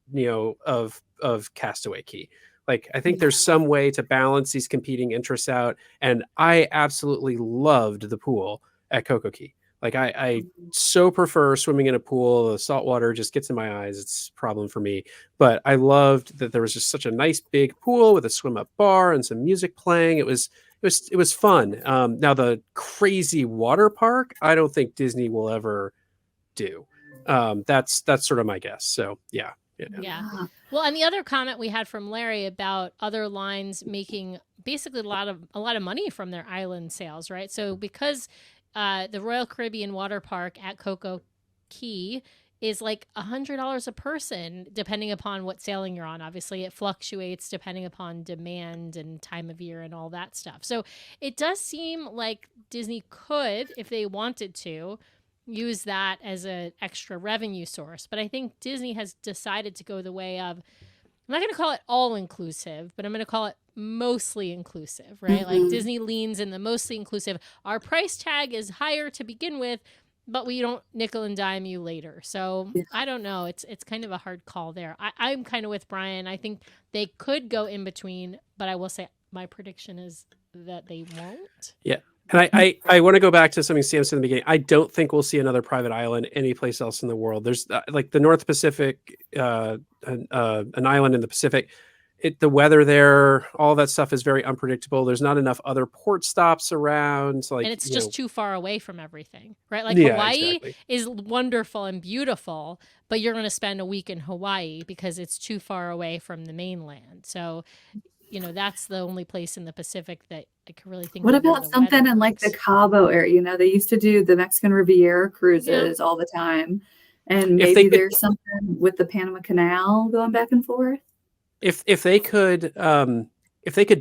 of Castaway Key. Like I think there's some way to balance these competing interests out, and I absolutely loved the pool at Coco Key. Like I so prefer swimming in a pool. The salt water just gets in my eyes. It's a problem for me. But I loved that there was just such a nice big pool with a swim up bar and some music playing. It was fun. Now the crazy water park, I don't think Disney will ever do. That's sort of my guess. So yeah. Yeah. Yeah. Well, and the other comment we had from Larry about other lines making basically a lot of money from their island sales, right? So because the Royal Caribbean Water Park at Coco Key is like $100 a person, depending upon what sailing you're on. Obviously, it fluctuates depending upon demand and time of year and all that stuff. So it does seem like Disney could, if they wanted to, use that as an extra revenue source. But I think Disney has decided to go the way of, I'm not going to call it all inclusive, but I'm going to call it mostly inclusive, right? Like Disney leans in the mostly inclusive. Our price tag is higher to begin with, but we don't nickel and dime you later. So I don't know. It's kind of a hard call there. I'm kind of with Brian. I think they could go in between, but I will say my prediction is that they won't. Yeah. And I want to go back to something Sam said in the beginning. I don't think we'll see another private island anyplace else in the world. There's like the North Pacific, an island in the Pacific. The weather there, all that stuff is very unpredictable. There's not enough other port stops around. Like, and it's just too far away from everything, right? Like Hawaii is wonderful and beautiful, but you're going to spend a week in Hawaii because it's too far away from the mainland. So, that's the only place in the Pacific that I could really think. What about something in like the Cabo area? They used to do the Mexican Riviera cruises all the time. And maybe there's something with the Panama Canal going back and forth. If they could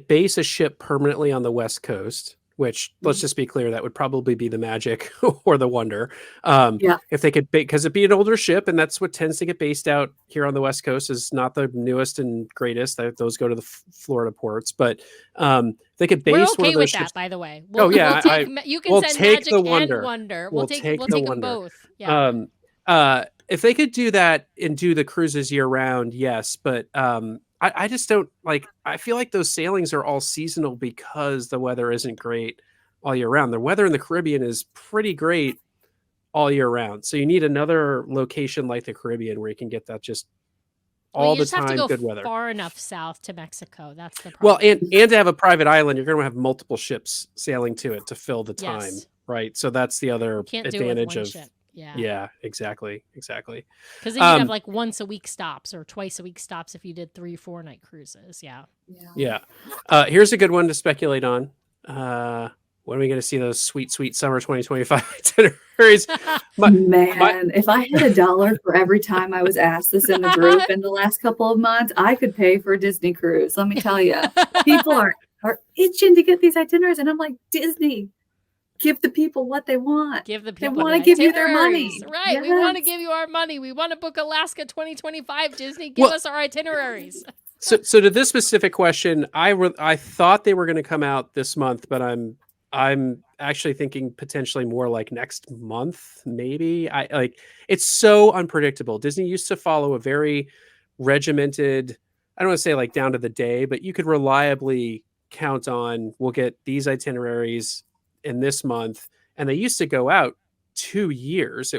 base a ship permanently on the West Coast, which let's just be clear, that would probably be the Magic or the Wonder. If they could, because it'd be an older ship, and that's what tends to get based out here on the West Coast, is not the newest and greatest. Those go to the Florida ports, but they could base. We're okay one of those with ships. that, by the way. You can send Magic and Wonder. We'll take them both. Yeah. If they could do that and do the cruises year round, yes, but I just don't like. I feel like those sailings are all seasonal because the weather isn't great all year round. The weather in the Caribbean is pretty great all year round, so you need another location like the Caribbean where you can get that just all the time good weather. Far enough south to Mexico. That's the problem. Well, and to have a private island, you're going to have multiple ships sailing to it to fill the time, right? So that's the other advantage of. Ship. Yeah, exactly. Because then you'd have like once a week stops or twice a week stops if you did 3-4 night cruises. Yeah. Here's a good one to speculate on. When are we going to see those sweet summer 2025 itineraries? If I had $1 for every time I was asked this in the group in the last couple of months, I could pay for a Disney cruise. Let me tell you, people are itching to get these itineraries, and I'm like, Disney. Give the people what they want. They want to give you their money. Right. Yes. We want to give you our money. We want to book Alaska 2025. Disney, give us our itineraries. So to this specific question, I thought they were going to come out this month, but I'm actually thinking potentially more like next month, maybe. It's so unpredictable. Disney used to follow a very regimented, I don't want to say like down to the day, but you could reliably count on, we'll get these itineraries in this month, and they used to go out 2 years.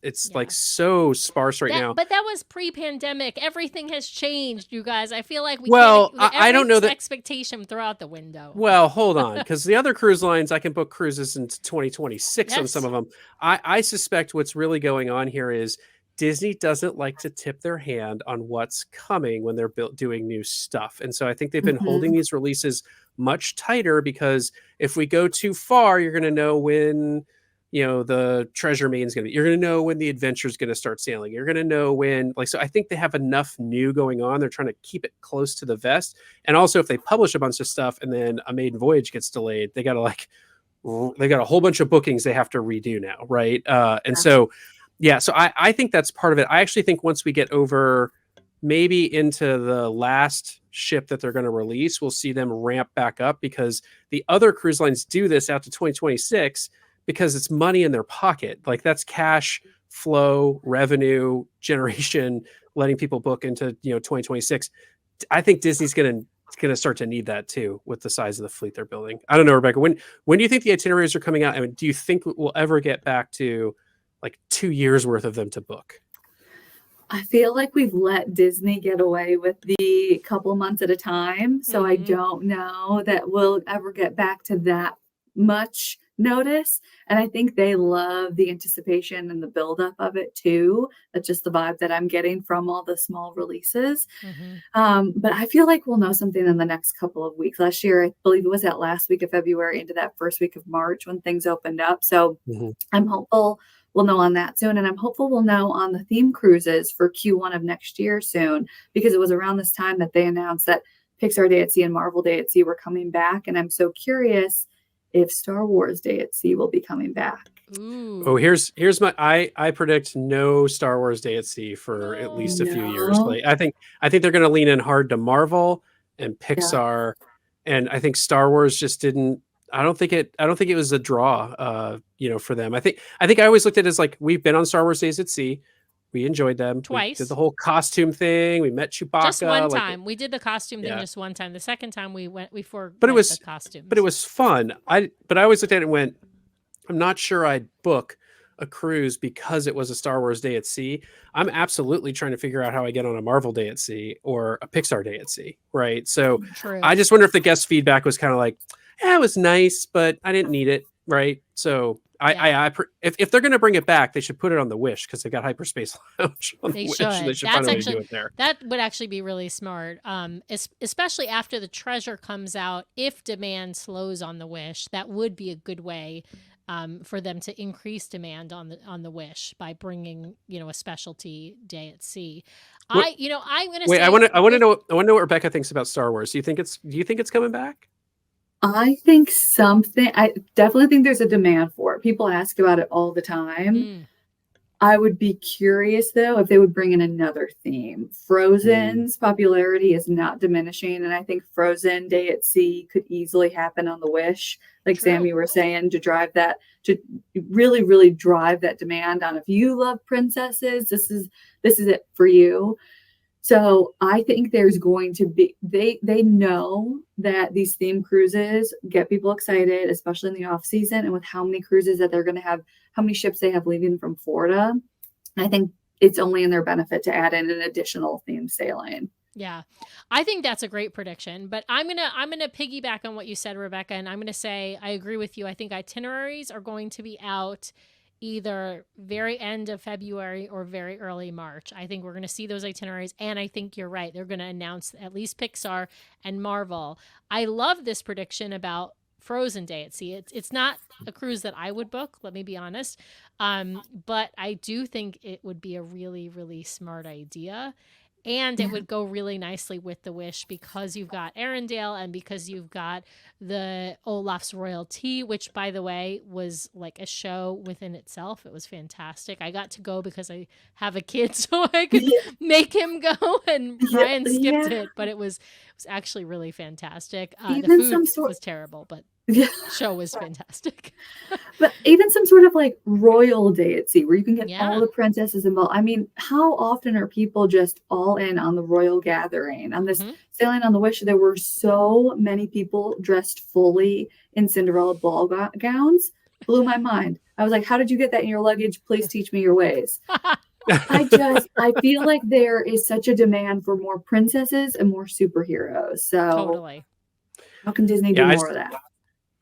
It's like so sparse now. But that was pre-pandemic. Everything has changed, you guys. I feel like I don't know that expectation throw out the window. Well, hold on, because the other cruise lines, I can book cruises into 2026 on some of them. I suspect what's really going on here is Disney doesn't like to tip their hand on what's coming when they're doing new stuff. And so I think they've been holding these releases much tighter, because if we go too far, you're going to know when, the Treasure Maid's going to be, you're going to know when the Adventure is going to start sailing. You're going to know when, so I think they have enough new going on. They're trying to keep it close to the vest. And also if they publish a bunch of stuff and then a maiden voyage gets delayed, they got a whole bunch of bookings they have to redo now. Right. So I think that's part of it. I actually think once we get over maybe into the last ship that they're going to release, we'll see them ramp back up, because the other cruise lines do this out to 2026 because it's money in their pocket. Like, that's cash flow, revenue generation, letting people book into 2026. I think Disney's going to start to need that too, with the size of the fleet they're building. I don't know, Rebecca, when do you think the itineraries are coming out? I mean, do you think we'll ever get back to like 2 years worth of them to book? I feel like we've let Disney get away with the couple months at a time. So I don't know that we'll ever get back to that much notice. And I think they love the anticipation and the buildup of it too. That's just the vibe that I'm getting from all the small releases. But I feel like we'll know something in the next couple of weeks. Last year, I believe it was that last week of February into that first week of March when things opened up. So I'm hopeful we'll know on that soon. And I'm hopeful we'll know on the theme cruises for Q1 of next year soon, because it was around this time that they announced that Pixar Day at Sea and Marvel Day at Sea were coming back. And I'm so curious if Star Wars Day at Sea will be coming back. Ooh. Oh, here's my I predict no Star Wars Day at Sea for at least a few years. No. Like I think they're going to lean in hard to Marvel and Pixar, and I think Star Wars just didn't. I don't think it was a draw, for them. I think I always looked at it as like, we've been on Star Wars Days at Sea, we enjoyed them. Twice. We did the whole costume thing. We met Chewbacca. Just one time. We did the costume thing just one time. The second time we forgot the costumes. But it was fun. But I always looked at it and went, I'm not sure I'd book a cruise because it was a Star Wars Day at Sea. I'm absolutely trying to figure out how I get on a Marvel Day at Sea or a Pixar Day at Sea, right? So True. I just wonder if the guest feedback was kind of like, it was nice, but I didn't need it, right? So if they're going to bring it back, they should put it on the Wish, because they've got Hyperspace Lounge on the Wish. They should find a way to do it there. That would actually be really smart, especially after the Treasure comes out. If demand slows on the Wish, that would be a good way for them to increase demand on the Wish by bringing a specialty day at sea. I'm going to say. I want to know what Rebecca thinks about Star Wars. Do you think it's coming back? I definitely think there's a demand for it. People ask about it all the time. I would be curious, though, if they would bring in another theme. Frozen's popularity is not diminishing, and I think Frozen Day at Sea could easily happen on the Wish, like True. Sam, you were saying, to really, really drive that demand on. If you love princesses, this is it for you. So I think there's going to be, they know that these theme cruises get people excited, especially in the off season, and with how many cruises that they're going to have, how many ships they have leaving from Florida. I think it's only in their benefit to add in an additional theme sailing. Yeah, I think that's a great prediction, but I'm gonna piggyback on what you said, Rebecca, and I'm gonna say I agree with you. I think itineraries are going to be out either very end of February or very early March. I think we're going to see those itineraries, and I think you're right. They're going to announce at least Pixar and Marvel. I love this prediction about Frozen Day at Sea. It's not a cruise that I would book, let me be honest, but I do think it would be a really, really smart idea. And it would go really nicely with the Wish, because you've got Arendelle and because you've got the Olaf's Royal Tea, which, by the way, was like a show within itself. It was fantastic. I got to go because I have a kid, so I could make him go, and Ryan skipped it, but it was actually really fantastic. The food was terrible, but the show was fantastic. But even some sort of like royal day at sea where you can get all the princesses involved. I mean, how often are people just all in on the royal gathering? On this sailing on the Wish, there were so many people dressed fully in Cinderella ball gowns. Blew my mind. I was like, how did you get that in your luggage? Please teach me your ways. I feel like there is such a demand for more princesses and more superheroes. So totally. How can Disney do more of that?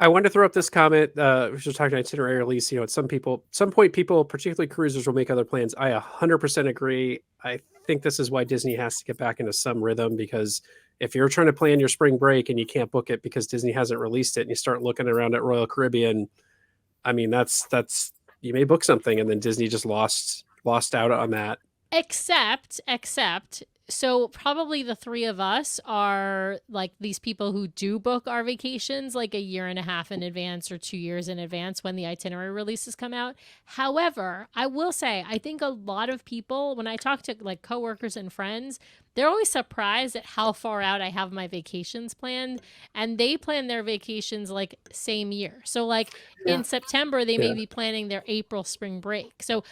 I wanted to throw up this comment. We were talking itinerary release. At some point, people, particularly cruisers, will make other plans. I 100% agree. I think this is why Disney has to get back into some rhythm, because if you're trying to plan your spring break and you can't book it because Disney hasn't released it, and you start looking around at Royal Caribbean, I mean, that's you may book something, and then Disney just lost out on that. Except. So probably the three of us are like these people who do book our vacations like a year and a half in advance or 2 years in advance when the itinerary releases come out. However, I will say, I think a lot of people, when I talk to like coworkers and friends, they're always surprised at how far out I have my vacations planned, and they plan their vacations like same year. So like in September, they may be planning their April spring break. So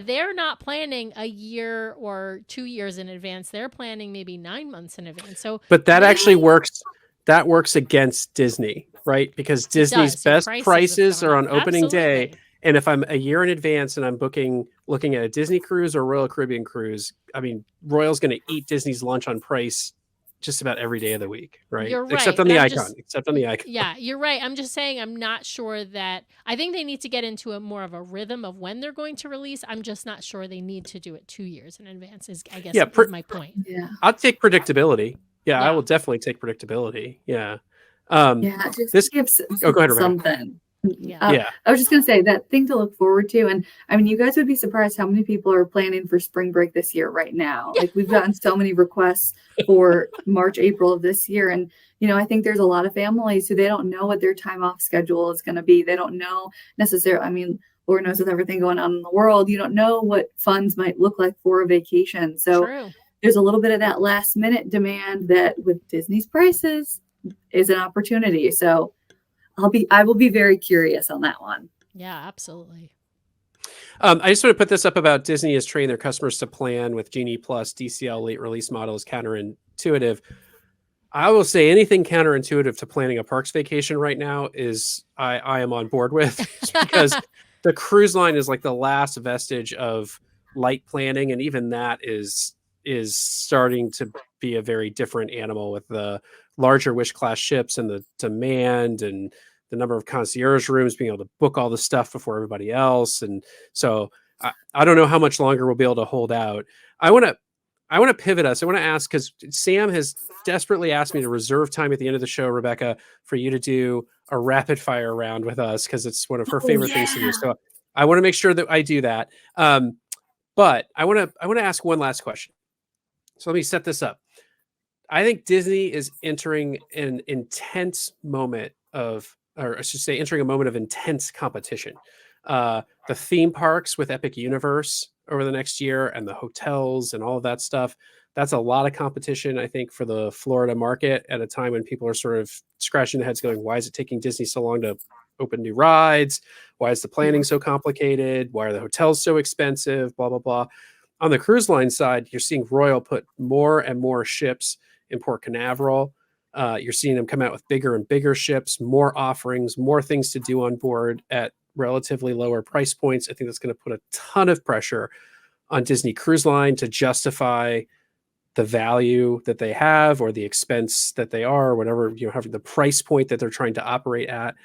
they're not planning a year or 2 years in advance. They're planning maybe 9 months in advance. So, but that actually works. That works against Disney, right? Because Disney's best prices are on opening day. And if I'm a year in advance and I'm looking at a Disney cruise or Royal Caribbean cruise, I mean, Royal's going to eat Disney's lunch on price just about every day of the week, right? You're right, except on the icon. Yeah, you're right. I'm just saying, I'm not sure that, I think they need to get into a more of a rhythm of when they're going to release. I'm just not sure they need to do it 2 years in advance, is my point. Yeah. I'll take predictability. I will definitely take predictability. Yeah. Just gives go ahead, something. Yeah. Yeah. I was just going to say that thing to look forward to. And I mean, you guys would be surprised how many people are planning for spring break this year right now. Like we've gotten so many requests for March, April of this year. And, I think there's a lot of families who they don't know what their time off schedule is going to be. They don't know necessarily. I mean, Lord knows with everything going on in the world, you don't know what funds might look like for a vacation. So True. there's a little bit of that last minute demand that with Disney's prices is an opportunity. So I will be very curious on that one. Yeah, absolutely. I just want to put this up about Disney has trained their customers to plan with Genie Plus DCL late release model is counterintuitive. I will say anything counterintuitive to planning a parks vacation right now is I am on board with because the cruise line is like the last vestige of light planning, and even that is starting to be a very different animal with the larger wish class ships and the demand and the number of concierge rooms being able to book all the stuff before everybody else. And so I don't know how much longer we'll be able to hold out. I want to pivot us. I want to ask, because Sam has desperately asked me to reserve time at the end of the show, Rebecca, for you to do a rapid fire round with us because it's one of her favorite things to do. So I want to make sure that I do that. But I want to ask one last question. So let me set this up. I think Disney is entering an intense moment of, or I should say, entering a moment of intense competition. The theme parks with Epic Universe over the next year and the hotels and all of that stuff. That's a lot of competition, I think, for the Florida market at a time when people are sort of scratching their heads going, why is it taking Disney so long to open new rides? Why is the planning so complicated? Why are the hotels so expensive? Blah, blah, blah. On the cruise line side, you're seeing Royal put more and more ships in Port Canaveral. You're seeing them come out with bigger and bigger ships, more offerings, more things to do on board at relatively lower price points. I think that's going to put a ton of pressure on Disney Cruise Line to justify the value that they have or the expense that they are, or whatever, having the price point that they're trying to operate at.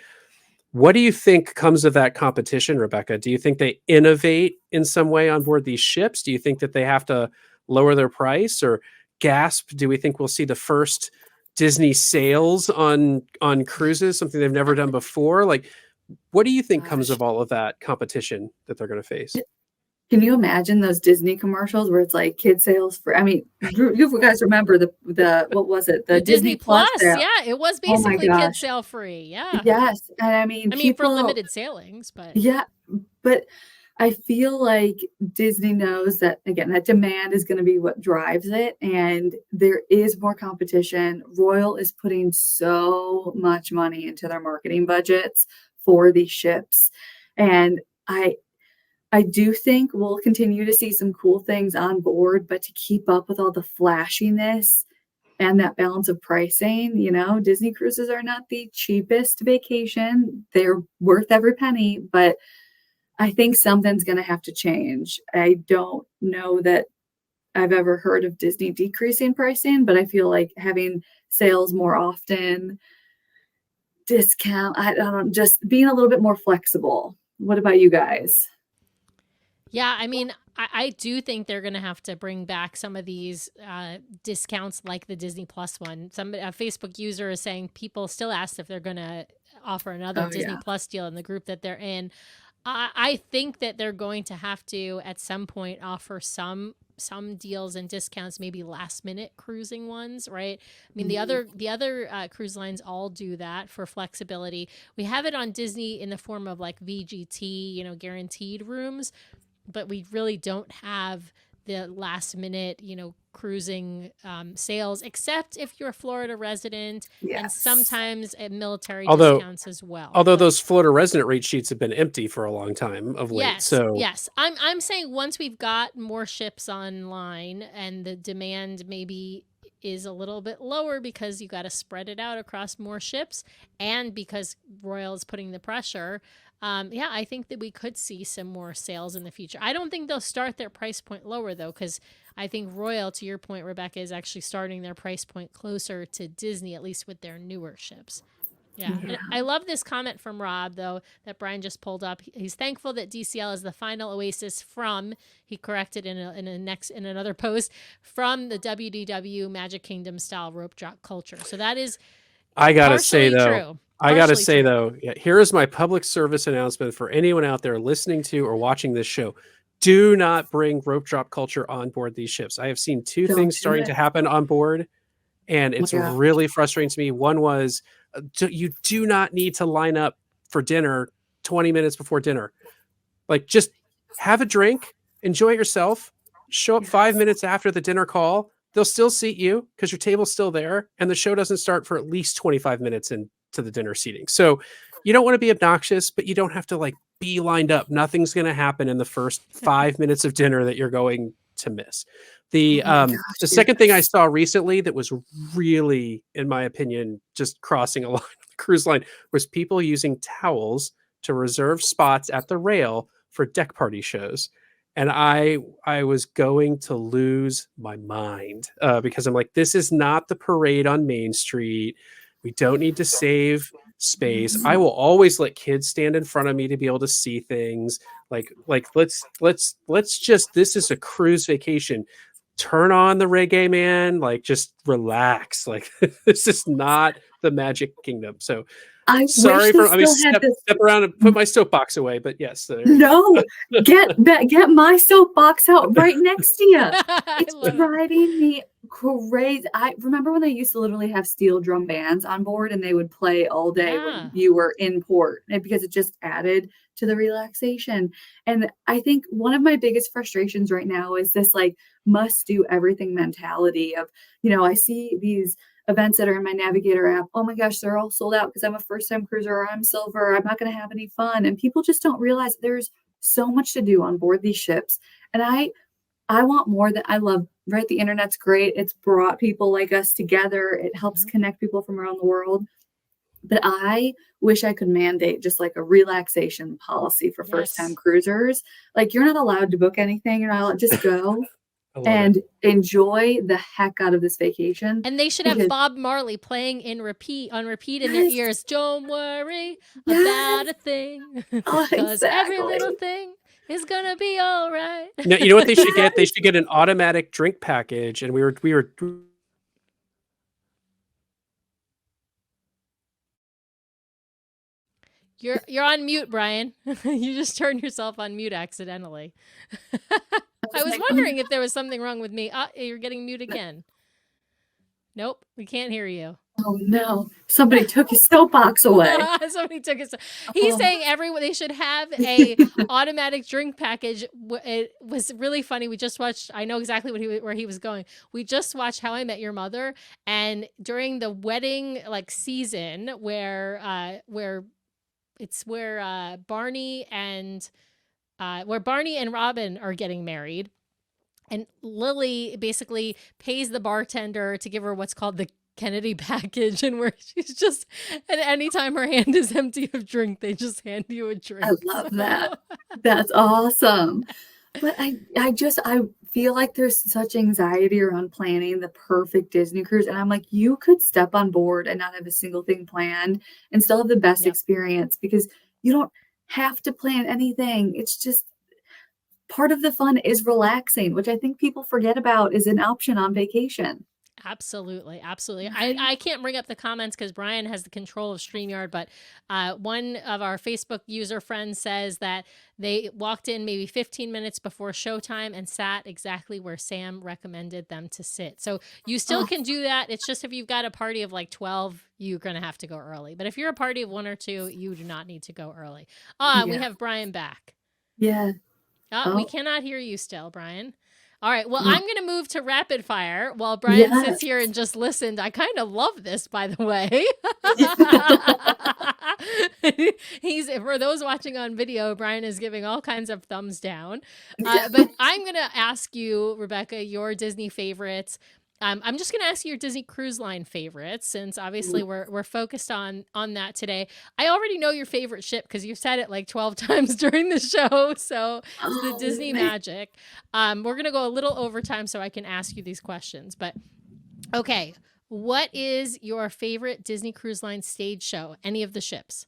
What do you think comes of that competition, Rebecca? Do you think they innovate in some way on board these ships? Do you think that they have to lower their price, or gasp, do we think we'll see the first Disney sales on cruises, something they've never done before? Like, what do you think comes of all of that competition that they're going to face? Can you imagine those Disney commercials where it's like kid sales for, I mean, you guys remember the what was it? The Disney Plus sale. Yeah, it was basically kid sale free. Yeah. Yes. And I mean, for limited sailings, but yeah, but I feel like Disney knows that, again, that demand is going to be what drives it. And there is more competition. Royal is putting so much money into their marketing budgets for these ships. And I do think we'll continue to see some cool things on board, but to keep up with all the flashiness and that balance of pricing, Disney cruises are not the cheapest vacation. They're worth every penny, but I think something's going to have to change. I don't know that I've ever heard of Disney decreasing pricing, but I feel like having sales more often, discount, I don't know, just being a little bit more flexible. What about you guys? Yeah, I mean, I do think they're going to have to bring back some of these discounts like the Disney Plus one. A Facebook user is saying people still asked if they're going to offer another Disney Plus deal in the group that they're in. I think that they're going to have to, at some point, offer some deals and discounts, maybe last minute cruising ones, right? I mean, the other cruise lines all do that for flexibility. We have it on Disney in the form of like VGT, guaranteed rooms, but we really don't have the last minute, cruising sales, except if you're a Florida resident, and sometimes at military discounts as well. Although those Florida resident rate sheets have been empty for a long time of late. Yes. I'm saying once we've got more ships online and the demand maybe is a little bit lower because you got to spread it out across more ships, and because Royal is putting the pressure, I think that we could see some more sales in the future. I don't think they'll start their price point lower, though, because I think Royal, to your point, Rebecca, is actually starting their price point closer to Disney, at least with their newer ships. Yeah. And I love this comment from Rob, though, that Brian just pulled up. He's thankful that DCL is the final oasis from, he corrected in another post, from the WDW Magic Kingdom style rope drop culture. So that is, I gotta say though, true. I gotta Partially say true. though, here is my public service announcement for anyone out there listening to or watching this show. Do not bring rope drop culture on board these ships. I have seen two Don't things do starting it. to happen on board, and Oh my it's gosh. really frustrating to me. One was you do not need to line up for dinner 20 minutes before dinner. Like, just have a drink, enjoy yourself, show up 5 Yes. minutes after the dinner call. They'll still seat you because your table's still there, and the show doesn't start for at least 25 minutes into the dinner seating. So you don't want to be obnoxious, but you don't have to like be lined up. Nothing's going to happen in the first 5 minutes of dinner that you're going to miss. Oh my The gosh, second thing I yes. saw recently that was really, in my opinion, just crossing a line on the cruise line was people using towels to reserve spots at the rail for deck party shows. And I was going to lose my mind because I'm like, this is not the parade on Main Street. We don't need to save space. I Mhm. will always let kids stand in front of me to be able to see things. Like let's just, this is a cruise vacation. Turn on the reggae, man. Like, just relax. Like, this is not the Magic Kingdom. So I wish sorry they for, I mean, still had step this. around and put my soapbox away, but yes, there you No, go. get my soapbox out right next to you. I It's love it. driving me crazy. I remember when they used to literally have steel drum bands on board and they would play all day Yeah. when you were in port, and because it just added to the relaxation. And I think one of my biggest frustrations right now is this like must do everything mentality of, I see these events that are in my Navigator app. Oh my gosh, they're all sold out because I'm a first time cruiser or I'm silver. I'm not going to have any fun. And people just don't realize there's so much to do on board these ships. And I want more. That I love, right? The internet's great. It's brought people like us together. It helps Mhm. connect people from around the world. But I wish I could mandate just like a relaxation policy for first time Yes. cruisers. Like, you're not allowed to book anything. You're not allowed, just go I love it. and enjoy the heck out of this vacation. And they should have Because Bob Marley playing on repeat in their yes, ears. Don't worry yes, about a thing, oh, because every little exactly. thing is gonna be all right. No, you know what they should get? They Yes. should get an automatic drink package. And we were You're on mute, Brian. You just turned yourself on mute accidentally. I was Like, wondering if there was something wrong with me. You're getting mute again. Nope, we can't hear you. oh no, somebody took his soapbox away. Somebody took it. He's Oh. saying they should have a automatic drink package. It was really funny. We just watched. I know exactly where he was going. We just watched How I Met Your Mother, and during the wedding season where Barney and Robin are getting married. And Lily basically pays the bartender to give her what's called the Kennedy package, and where she's just, and anytime her hand is empty of drink, they just hand you a drink. I love that. That's awesome. But I feel like there's such anxiety around planning the perfect Disney cruise. And I'm like, you could step on board and not have a single thing planned and still have the best Yep. experience, because you don't have to plan anything. It's just part of the fun is relaxing, which I think people forget about is an option on vacation. Absolutely. Absolutely. Right? I can't bring up the comments because Brian has the control of StreamYard, but one of our Facebook user friends says that they walked in maybe 15 minutes before showtime and sat exactly where Sam recommended them to sit. So you still Oh, can do that. It's just if you've got a party of 12, you're going to have to go early. But if you're a party of 1 or 2, you do not need to go early. We yeah. have Brian back. Yeah. We Oh, cannot hear you still, Brian. All right. Well, no. I'm going to move to rapid fire while Brian Yes. sits here and just listened. I kind of love this, by the way. He's, for those watching on video, Brian is giving all kinds of thumbs down. But I'm going to ask you, Rebecca, your Disney favorites. I'm just going to ask you your Disney Cruise Line favorites, since obviously we're focused on that today. I already know your favorite ship because you've said it 12 times during the show. So it's the Disney man. Magic. We're going to go a little overtime so I can ask you these questions. But okay, what is your favorite Disney Cruise Line stage show? Any of the ships?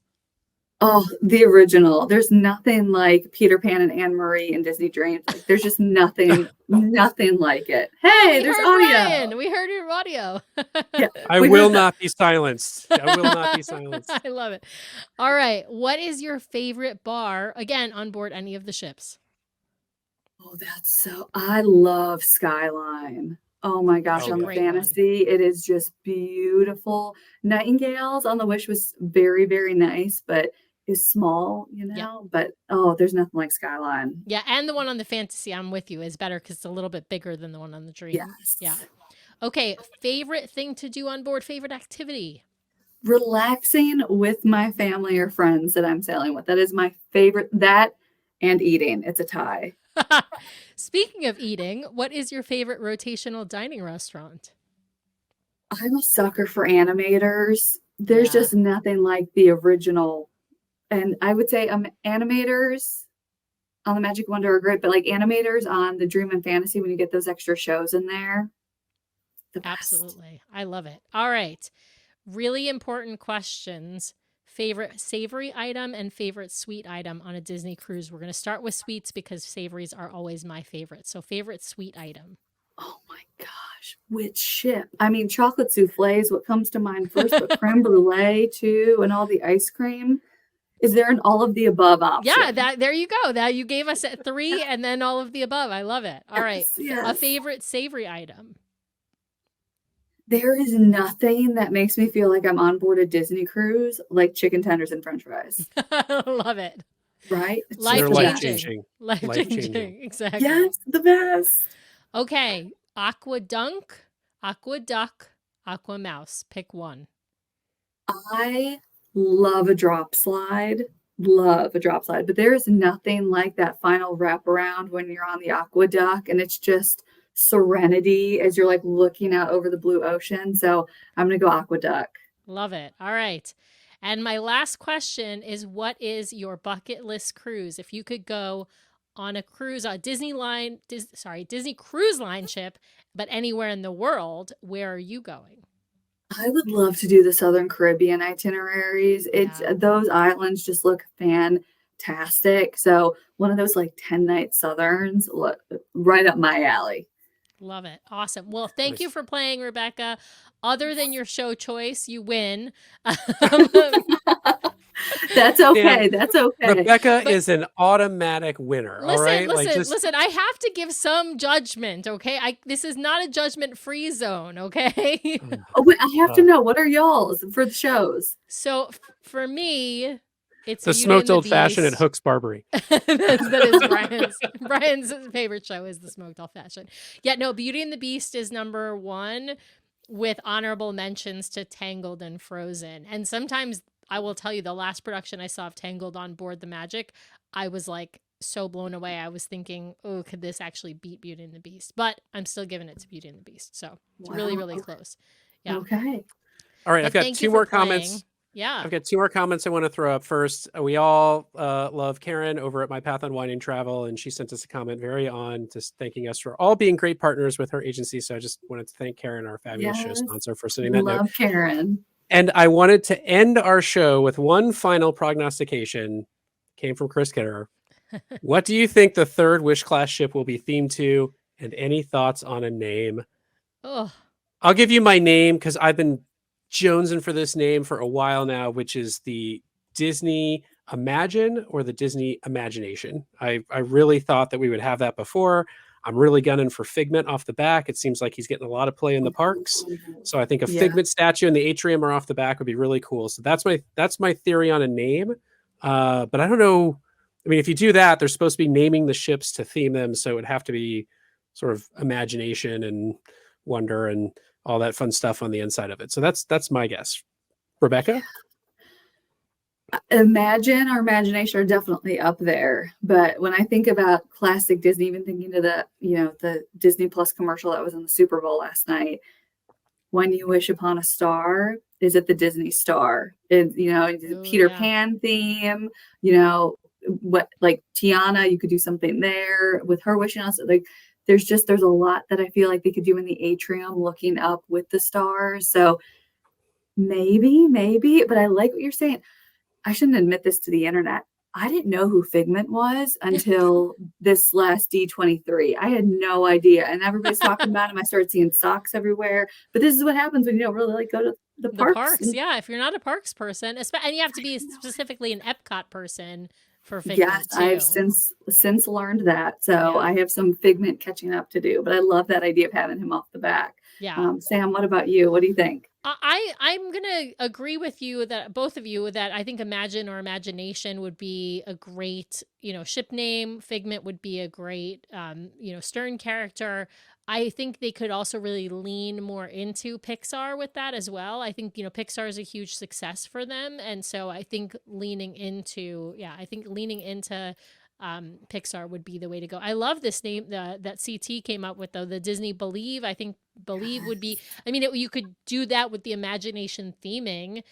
Oh, the original. There's nothing like Peter Pan and Anne Marie and Disney Dreams. Like there's just nothing like it. Oh, Hey, we there's heard audio. Ryan. We heard your audio. Yeah, I we will heard that. not be silenced. I will not be silenced. I love it. All right. What is your favorite bar, again, on board any of the ships? Oh, I love Skyline. Oh my gosh, It's a on the great one. Fantasy, it is just beautiful. Nightingales on the Wish was very, very nice, but is small, but there's nothing like Skyline. Yeah, and the one on the Fantasy, I'm with you, is better because it's a little bit bigger than the one on the Dream. Yes. Yeah. Okay, favorite thing to do on board, favorite activity? Relaxing with my family or friends that I'm sailing with. That is my favorite. That and eating. It's a tie. Speaking of eating, what is your favorite rotational dining restaurant? I'm a sucker for animators. There's Yeah. just nothing like the original. And I would say animators on the Magic Wonder are great, but like animators on the Dream and Fantasy, when you get those extra shows in there, the best. Absolutely. I love it. All right. Really important questions. Favorite savory item and favorite sweet item on a Disney cruise. We're going to start with sweets because savories are always my favorite. So favorite sweet item. Oh my gosh, which ship? I mean, chocolate souffle is what comes to mind first, but creme brulee too, and all the ice cream. Is there an all of the above option? Yeah, there you go. That you gave us at 3 and then all of the above. I love it. All right. Yes. A favorite savory item. There is nothing that makes me feel like I'm on board a Disney cruise like chicken tenders and french fries. Love it. Right? They're Life-changing. life-changing. Life-changing. Exactly. Yes, the best. Okay. Aqua Dunk, Aqua Duck, Aqua Mouse. Pick one. I love a drop slide. But there is nothing like that final wraparound when you're on the aqueduct and it's just serenity as you're like looking out over the blue ocean. So I'm gonna go aqueduct. Love it. All right. And my last question is, what is your bucket list cruise? If you could go on a cruise, a Disney Cruise Line ship, but anywhere in the world, where are you going? I would love to do the Southern Caribbean itineraries. Those islands just look fantastic. So one of those like 10-night Southerns, look right up my alley. Love it. Awesome. Well, thank you for playing, Rebecca. Other than your show choice, you win. That's okay. That's okay. Rebecca is an automatic winner. Listen, all right? listen. I have to give some judgment, okay? This is not a judgment-free zone, okay? Oh, wait, I have to know, what are y'all's for the shows? So for me, it's the Beauty smoked and the old fashioned at Beast. Hooks Barbary. that is Brian's favorite show is the smoked old fashioned. Yeah, no, Beauty and the Beast is number 1 with honorable mentions to Tangled and Frozen. And sometimes I will tell you, the last production I saw of Tangled on board the Magic, I was like so blown away. I was thinking, oh, could this actually beat Beauty and the Beast? But I'm still giving it to Beauty and the Beast. So it's really, really close. Yeah. Okay. All right. I've got 2 more comments. Yeah. I've got 2 more comments I want to throw up first. We all love Karen over at My Path on Wine and Travel, and she sent us a comment very on, just thanking us for all being great partners with her agency. So I just wanted to thank Karen, our fabulous show sponsor, for sending that note. Love Karen. And I wanted to end our show with one final prognostication. Came from Chris Kitterer. What do you think the 3rd Wish class ship will be themed to? And any thoughts on a name? Oh, I'll give you my name because I've been jonesing for this name for a while now, which is the Disney Imagine or the Disney Imagination. I really thought that we would have that before. I'm really gunning for Figment off the back. It seems like he's getting a lot of play in the parks. So I think a Figment statue in the atrium or off the back would be really cool. So that's my theory on a name. But I don't know. I mean, if you do that, they're supposed to be naming the ships to theme them. So it would have to be sort of imagination and wonder and all that fun stuff on the inside of it. So that's my guess. Rebecca? Imagine or Imagination are definitely up there. But when I think about classic Disney, even thinking to the Disney Plus commercial that was in the Super Bowl last night, When You Wish Upon a Star, is it the Disney Star? Peter Pan theme, what, like Tiana, you could do something there with her wishing on. Like there's a lot that I feel like they could do in the atrium looking up with the stars. So maybe, but I like what you're saying. I shouldn't admit this to the internet. I didn't know who Figment was until this last D23. I had no idea. And everybody's talking about him. I started seeing socks everywhere. But this is what happens when you don't really like go to the parks. Yeah. If you're not a parks person, and you have to be specifically an Epcot person for Figment. Yes, too. I've since learned that. So I have some Figment catching up to do. But I love that idea of having him off the back. Yeah. Sam, what about you? What do you think? I'm going to agree with you that both of you that I think Imagine or Imagination would be a great, ship name. Figment would be a great, Stern character. I think they could also really lean more into Pixar with that as well. I think, Pixar is a huge success for them. And so I think leaning into Pixar would be the way to go. I love this name that CT came up with, though, the Disney Believe. I think Believe would be, you could do that with the imagination theming.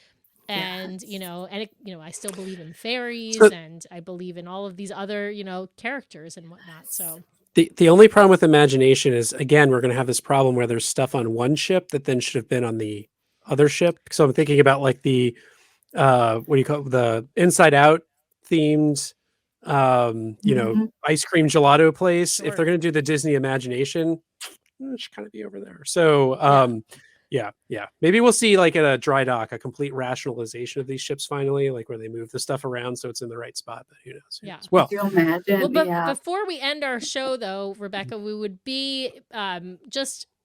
And, I still believe in fairies and I believe in all of these other, characters and whatnot. So the only problem with Imagination is, again, we're going to have this problem where there's stuff on one ship that then should have been on the other ship. So I'm thinking about like the, what do you call it? The Inside Out themed, ice cream gelato place. Sure. If they're going to do the Disney Imagination, it should kind of be over there. So, yeah. Maybe we'll see like at a dry dock, a complete rationalization of these ships finally, like where they move the stuff around so it's in the right spot. But who knows? Yeah. Well, Can you imagine? But before we end our show, though, Rebecca, we would be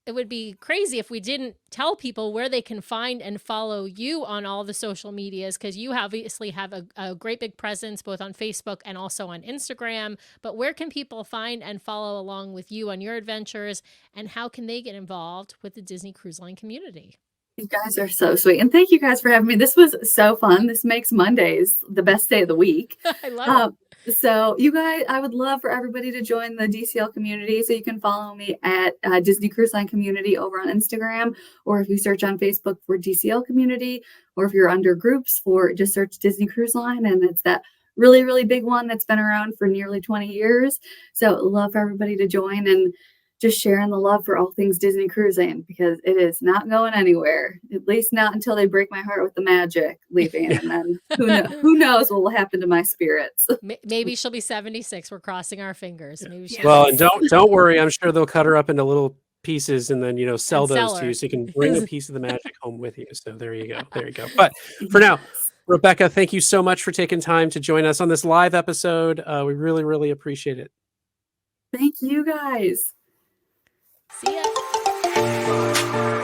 it would be crazy if we didn't tell people where they can find and follow you on all the social medias, because you obviously have a great big presence both on Facebook and also on Instagram. But where can people find and follow along with you on your adventures, and how can they get involved with the Disney Cruise Line community? You guys are so sweet. And thank you guys for having me. This was so fun. This makes Mondays the best day of the week. I love it. So you guys, I would love for everybody to join the DCL community. So you can follow me at Disney Cruise Line Community over on Instagram, or if you search on Facebook for DCL Community, or if you're under groups for just search Disney Cruise Line. And it's that really, really big one that's been around for nearly 20 years. So love for everybody to join and just sharing the love for all things Disney cruising, because it is not going anywhere, at least not until they break my heart with the magic leaving. And then who knows what will happen to my spirits. Maybe she'll be 76. We're crossing our fingers. Maybe and don't worry. I'm sure they'll cut her up into little pieces and then, sell those to you so you can bring a piece of the magic home with you. So there you go. But for now, Rebecca, thank you so much for taking time to join us on this live episode. We really, really appreciate it. Thank you guys. See ya.